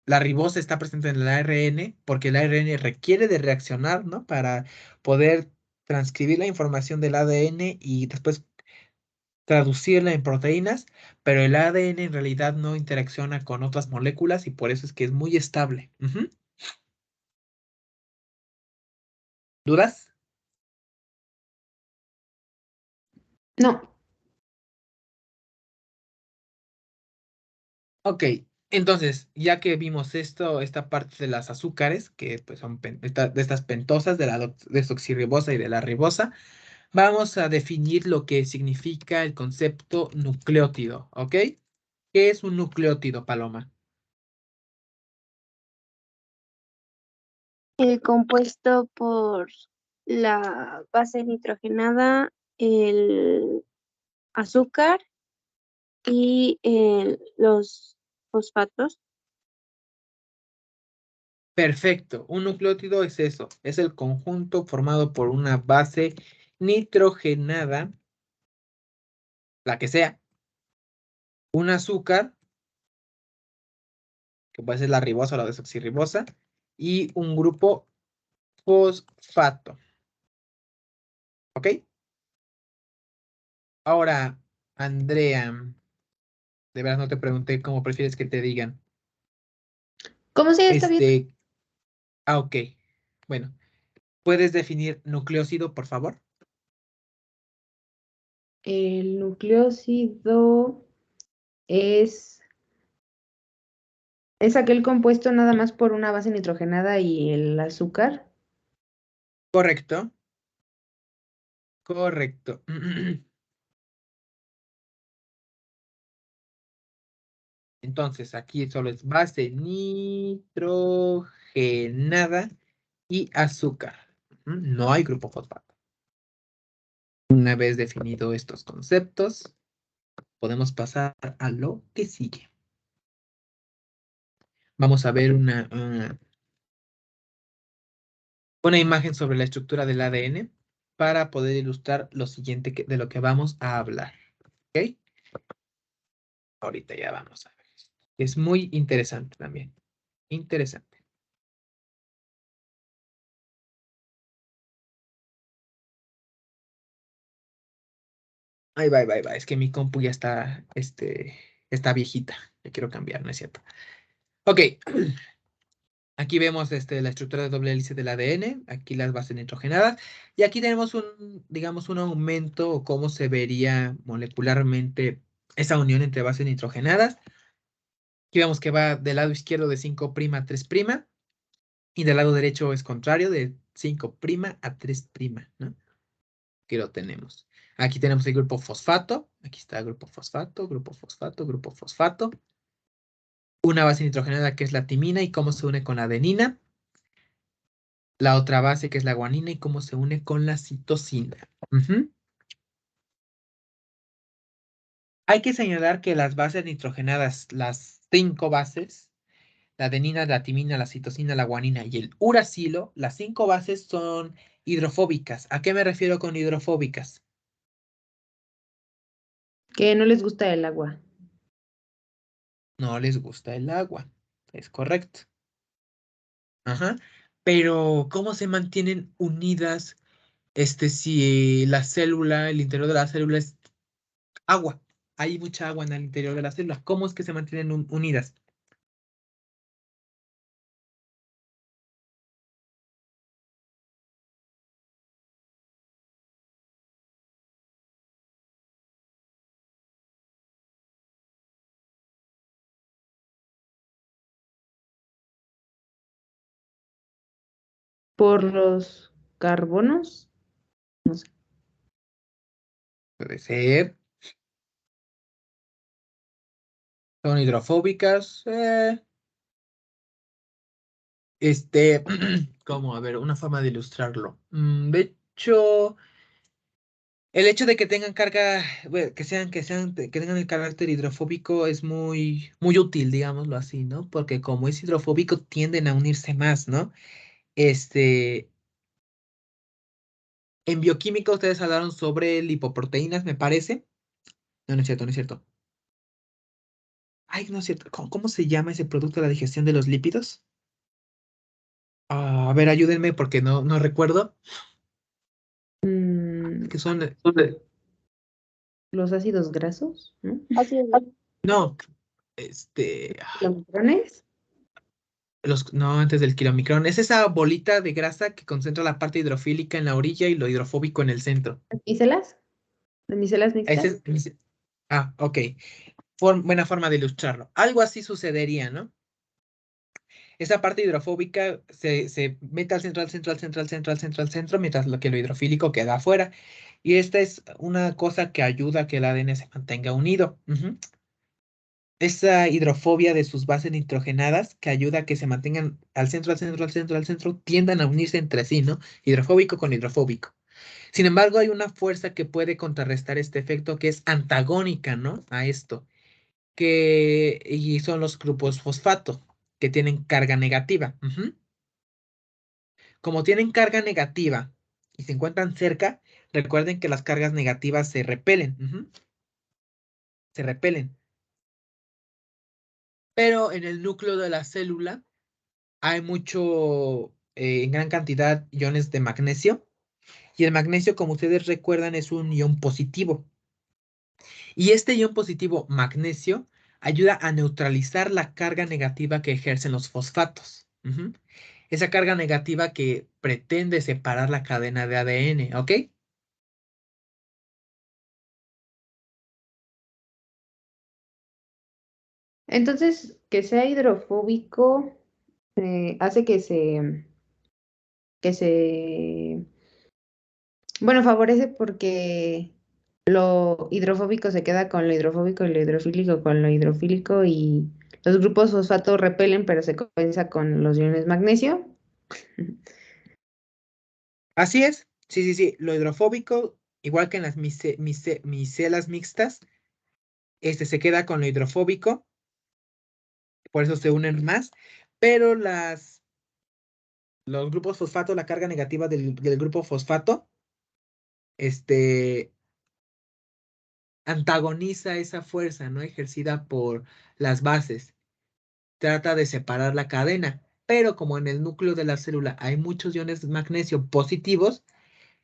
la ribosa está presente en el ARN, porque el ARN requiere de reaccionar, ¿no? Para poder transcribir la información del ADN y después traducirla en proteínas, pero el ADN en realidad no interacciona con otras moléculas y por eso es que es muy estable. Ujú. ¿Dudas? No. Ok, entonces, ya que vimos esto, esta parte de las azúcares, que pues son de estas pentosas, de la desoxirribosa y de la ribosa, vamos a definir lo que significa el concepto nucleótido, ¿ok? ¿Qué es un nucleótido, Paloma? Compuesto por la base nitrogenada, el azúcar y los fosfatos. Perfecto, un nucleótido es eso, es el conjunto formado por una base nitrogenada, la que sea, un azúcar, que puede ser la ribosa o la desoxirribosa, y un grupo fosfato, ¿ok? Ahora, Andrea, de verdad no te pregunté cómo prefieres que te digan. ¿Cómo sí está bien? Este, ok. Bueno, ¿puedes definir nucleócido, por favor? El nucleócido es, es aquel compuesto nada más por una base nitrogenada y el azúcar. Correcto, correcto. Entonces, aquí solo es base nitrogenada y azúcar. No hay grupo fosfato. Una vez definido estos conceptos, podemos pasar a lo que sigue. Vamos a ver una imagen sobre la estructura del ADN para poder ilustrar lo siguiente de lo que vamos a hablar. ¿Ok? Ahorita ya vamos a ver. Es muy interesante también. Interesante. Ahí va, ahí va, ahí va. Es que mi compu ya está, está viejita. Ya quiero cambiar, ¿no es cierto? Ok. Aquí vemos la estructura de doble hélice del ADN, aquí las bases nitrogenadas, y aquí tenemos digamos, un aumento o cómo se vería molecularmente esa unión entre bases nitrogenadas. Aquí vemos que va del lado izquierdo de 5' a 3', y del lado derecho es contrario, de 5' a 3', ¿no? Aquí lo tenemos. Aquí tenemos el grupo fosfato, aquí está el grupo fosfato, grupo fosfato, grupo fosfato. Una base nitrogenada que es la timina y cómo se une con la adenina. La otra base que es la guanina y cómo se une con la citosina. Ujú. Hay que señalar que las bases nitrogenadas, las 5 bases, la adenina, la timina, la citosina, la guanina y el uracilo, las 5 bases son hidrofóbicas. ¿A qué me refiero con hidrofóbicas? Que no les gusta el agua. No les gusta el agua. Es correcto. Ajá. Pero, ¿cómo se mantienen unidas si la célula, el interior de la célula es agua? Hay mucha agua en el interior de la célula. ¿Cómo es que se mantienen unidas? Por los carbonos, no sé. Puede ser. Son hidrofóbicas. ¿Cómo? A ver, una forma de ilustrarlo. De hecho, el hecho de que tengan carga, bueno, que tengan el carácter hidrofóbico es muy, muy útil, digámoslo así, ¿no? Porque como es hidrofóbico, tienden a unirse más, ¿no? Este, en bioquímica ustedes hablaron sobre lipoproteínas, me parece. No, no es cierto, no es cierto. Ay, no es cierto. ¿Cómo se llama ese producto de la digestión de los lípidos? A ver, ayúdenme porque no recuerdo. Mm, Que son, los ácidos grasos, ¿no? Así es. no, este, Los micrones. no, antes del kilomicrón. Es esa bolita de grasa que concentra la parte hidrofílica en la orilla y lo hidrofóbico en el centro. ¿Las micelas? ¿Las micelas Ese mixtas? ok. Buena forma de ilustrarlo. Algo así sucedería, ¿no? Esa parte hidrofóbica se mete al centro, al centro, al centro, al centro, al centro, al centro, mientras lo que lo hidrofílico queda afuera. Y esta es una cosa que ayuda a que el ADN se mantenga unido. Ujú. Esa hidrofobia de sus bases nitrogenadas que ayuda a que se mantengan al centro, al centro, al centro, al centro, tiendan a unirse entre sí, ¿no? Hidrofóbico con hidrofóbico. Sin embargo, hay una fuerza que puede contrarrestar este efecto que es antagónica, ¿no? A esto, y son los grupos fosfato, que tienen carga negativa. Ujú. Como tienen carga negativa y se encuentran cerca, recuerden que las cargas negativas se repelen. Ujú. Se repelen. Pero en el núcleo de la célula hay en gran cantidad, iones de magnesio. Y el magnesio, como ustedes recuerdan, es un ion positivo. Y este ion positivo, magnesio, ayuda a neutralizar la carga negativa que ejercen los fosfatos. Ujú. Esa carga negativa que pretende separar la cadena de ADN, ¿ok? Entonces, que sea hidrofóbico hace que se, bueno, favorece porque lo hidrofóbico se queda con lo hidrofóbico y lo hidrofílico con lo hidrofílico y los grupos fosfato repelen, pero se compensa con los iones magnesio. Así es. Sí, sí, sí. Lo hidrofóbico, igual que en las micelas mixtas, se queda con lo hidrofóbico, por eso se unen más, pero los grupos fosfato, la carga negativa del grupo fosfato, este, antagoniza esa fuerza, ¿no? Ejercida por las bases. Trata de separar la cadena, pero como en el núcleo de la célula hay muchos iones de magnesio positivos,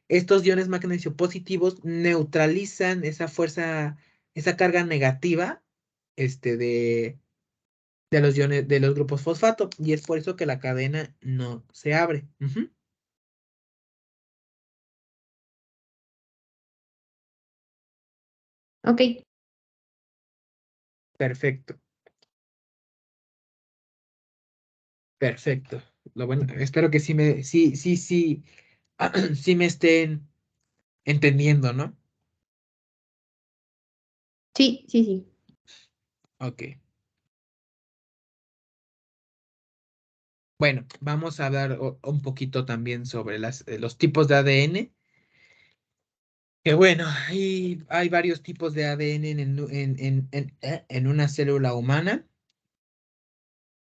Estos iones magnesio positivos neutralizan esa fuerza, esa carga negativa, de los iones, de los grupos fosfato, y es por eso que la cadena no se abre. Ujú. Ok, Perfecto, perfecto. Lo bueno, espero que sí me estén entendiendo, ¿no? sí, sí, sí. Ok. Bueno, vamos a hablar un poquito también sobre los tipos de ADN. Que bueno, hay varios tipos de ADN en una célula humana.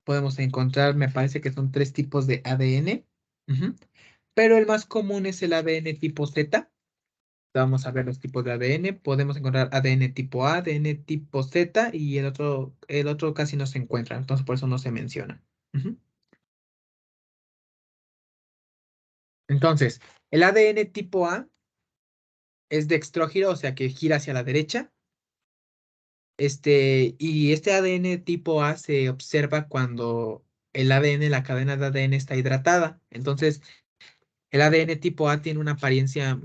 Podemos encontrar, me parece que son tres tipos de ADN. Ujú. Pero el más común es el ADN tipo Z. Vamos a ver los tipos de ADN. Podemos encontrar ADN tipo A, ADN tipo Z y el otro casi no se encuentra, entonces por eso no se menciona. Ujú. Entonces, el ADN tipo A es dextrógiro, o sea que gira hacia la derecha. Y este ADN tipo A se observa cuando el ADN, la cadena de ADN está hidratada. Entonces, el ADN tipo A tiene una apariencia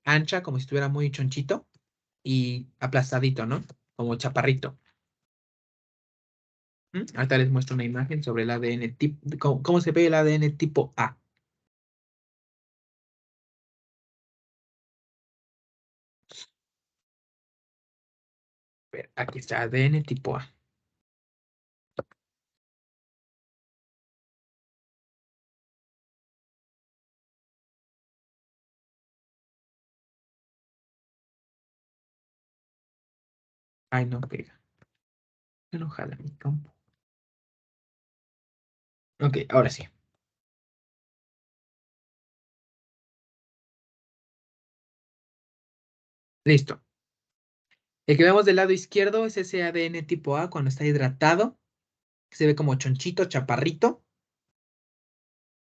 ancha, como si estuviera muy chonchito y aplastadito, ¿no? Como chaparrito. Ahorita les muestro una imagen sobre el ADN tipo, cómo se ve el ADN tipo A. Aquí está ADN tipo A. Ay, no pega. No jala mi campo. Ok, ahora sí. Listo. El que vemos del lado izquierdo es ese ADN tipo A cuando está hidratado. Se ve como chonchito, chaparrito.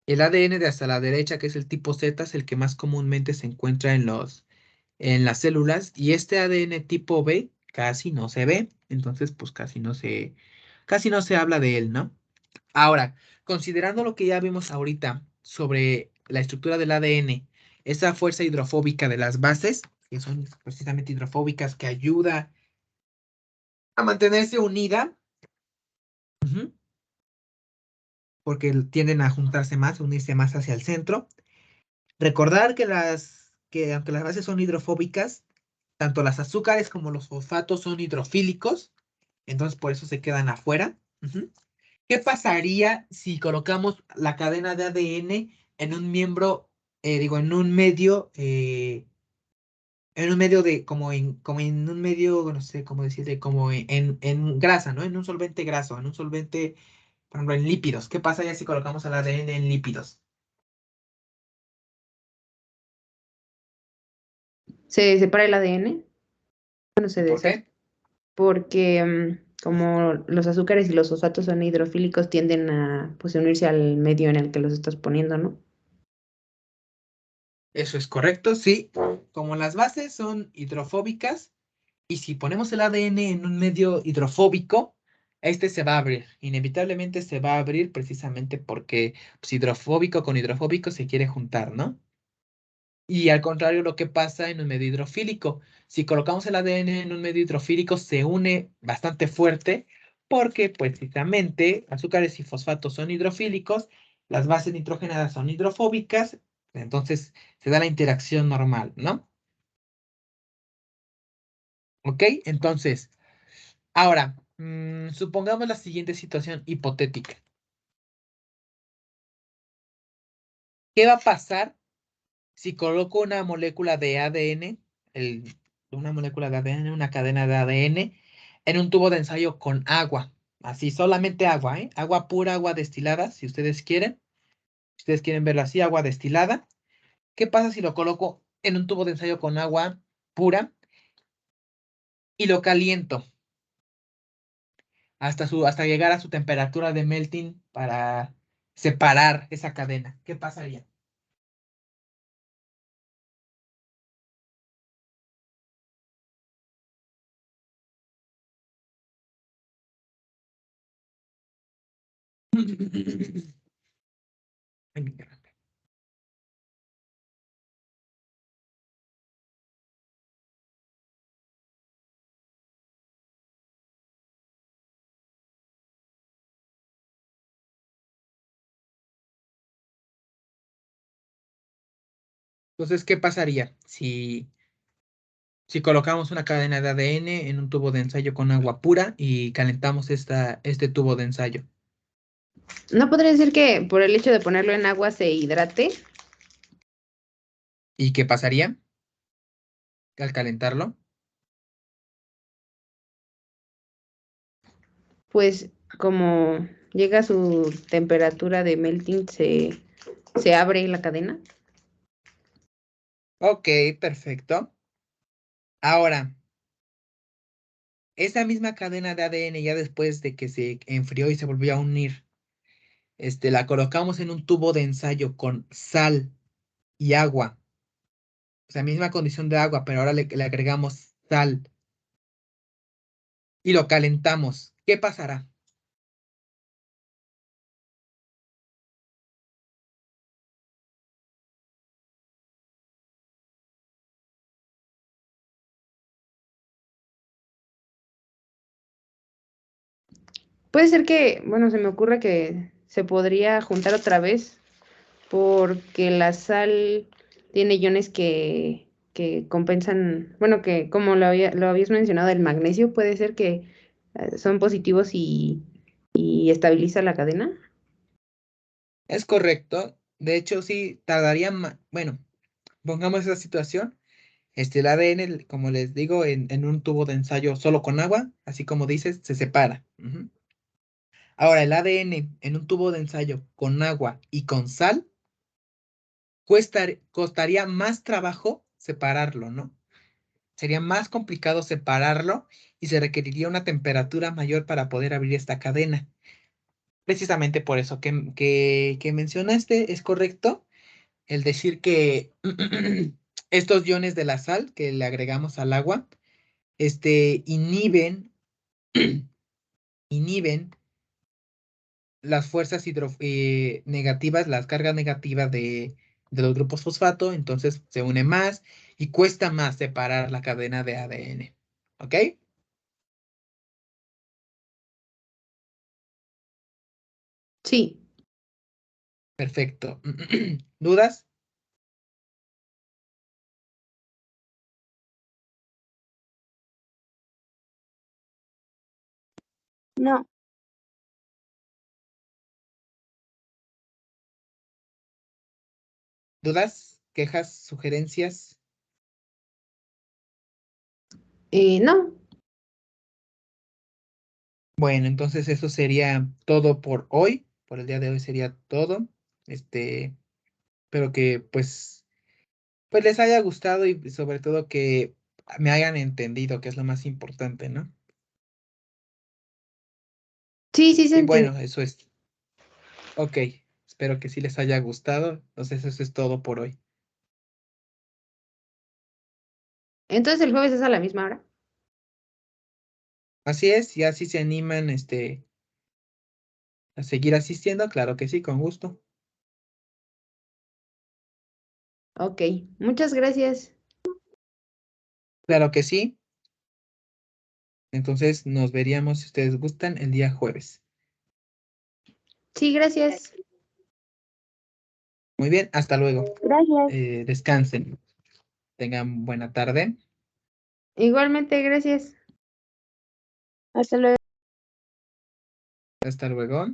El ADN de hasta la derecha, que es el tipo Z, es el que más comúnmente se encuentra en las células. Y este ADN tipo B casi no se ve. Entonces, pues casi no se habla de él, ¿no? Ahora, considerando lo que ya vimos ahorita sobre la estructura del ADN, esa fuerza hidrofóbica de las bases, que son precisamente hidrofóbicas, que ayuda a mantenerse unida, ujú, porque tienden a juntarse más, a unirse más hacia el centro. Recordar que aunque las bases son hidrofóbicas, tanto las azúcares como los fosfatos son hidrofílicos, entonces por eso se quedan afuera. Ujú. ¿Qué pasaría si colocamos la cadena de ADN en un miembro, digo, en un medio como en un medio, no sé cómo decirle, como en grasa, ¿no? En un solvente graso, en un solvente, por ejemplo, en lípidos. ¿Qué pasa ya si colocamos el ADN en lípidos? Se separa el ADN, no se ¿Por deshace, qué? porque como los azúcares y los fosfatos son hidrofílicos, tienden a pues, unirse al medio en el que los estás poniendo, ¿no? Eso es correcto, sí. Como las bases son hidrofóbicas, y si ponemos el ADN en un medio hidrofóbico, este se va a abrir. Inevitablemente se va a abrir precisamente porque pues, hidrofóbico con hidrofóbico se quiere juntar, ¿no? Y al contrario, lo que pasa en un medio hidrofílico. Si colocamos el ADN en un medio hidrofílico, se une bastante fuerte porque, pues, precisamente, azúcares y fosfatos son hidrofílicos, las bases nitrogenadas son hidrofóbicas, entonces se da la interacción normal, ¿no? ¿Ok? Entonces, ahora, supongamos la siguiente situación hipotética. ¿Qué va a pasar si coloco una molécula de ADN, una molécula de ADN, una cadena de ADN, en un tubo de ensayo con agua? Así, solamente agua, ¿eh? Agua pura, agua destilada, si ustedes quieren. Si ustedes quieren verlo así, agua destilada. ¿Qué pasa si lo coloco en un tubo de ensayo con agua pura y lo caliento hasta llegar a su temperatura de melting para separar esa cadena? ¿Qué pasaría? Ay, mi garganta. Entonces, ¿qué pasaría si colocamos una cadena de ADN en un tubo de ensayo con agua pura y calentamos este tubo de ensayo? ¿No podría decir que por el hecho de ponerlo en agua se hidrate? ¿Y qué pasaría al calentarlo? Pues como llega a su temperatura de melting, se abre la cadena. Ok, perfecto. Ahora, esa misma cadena de ADN ya después de que se enfrió y se volvió a unir, la colocamos en un tubo de ensayo con sal y agua. O sea, misma condición de agua, pero ahora le agregamos sal y lo calentamos. ¿Qué pasará? Puede ser que, bueno, se me ocurre que se podría juntar otra vez porque la sal tiene iones que compensan, bueno, que como lo habías mencionado, el magnesio puede ser que son positivos y estabiliza la cadena. Es correcto. De hecho, sí, tardaría más. Bueno, pongamos esa situación. El ADN, como les digo, en un tubo de ensayo solo con agua, así como dices, se separa. Ujú. Ahora, el ADN en un tubo de ensayo con agua y con sal, costaría más trabajo separarlo, ¿no? Sería más complicado separarlo y se requeriría una temperatura mayor para poder abrir esta cadena. Precisamente por eso que mencionaste, es correcto el decir que estos iones de la sal que le agregamos al agua, inhiben, inhiben las fuerzas negativas, las cargas negativas de los grupos fosfato, entonces se une más y cuesta más separar la cadena de ADN. ¿Ok? Sí. Perfecto. ¿Dudas? No, ¿Dudas? ¿Quejas? ¿Sugerencias? No. Bueno, entonces eso sería todo por hoy. Por el día de hoy sería todo. Espero que pues les haya gustado y sobre todo que me hayan entendido, que es lo más importante, ¿no? Sí, sí se Y entiende. bueno, eso es. Ok, espero que sí les haya gustado. Entonces eso es todo por hoy. Entonces el jueves es a la misma hora. Así es, y así se animan, a seguir asistiendo, claro que sí, con gusto. Ok, muchas gracias. Claro que sí. Entonces nos veríamos, si ustedes gustan, el día jueves. Sí, gracias. Muy bien, hasta luego. gracias. Descansen. Tengan buena tarde. Igualmente, gracias. Hasta luego. Hasta luego.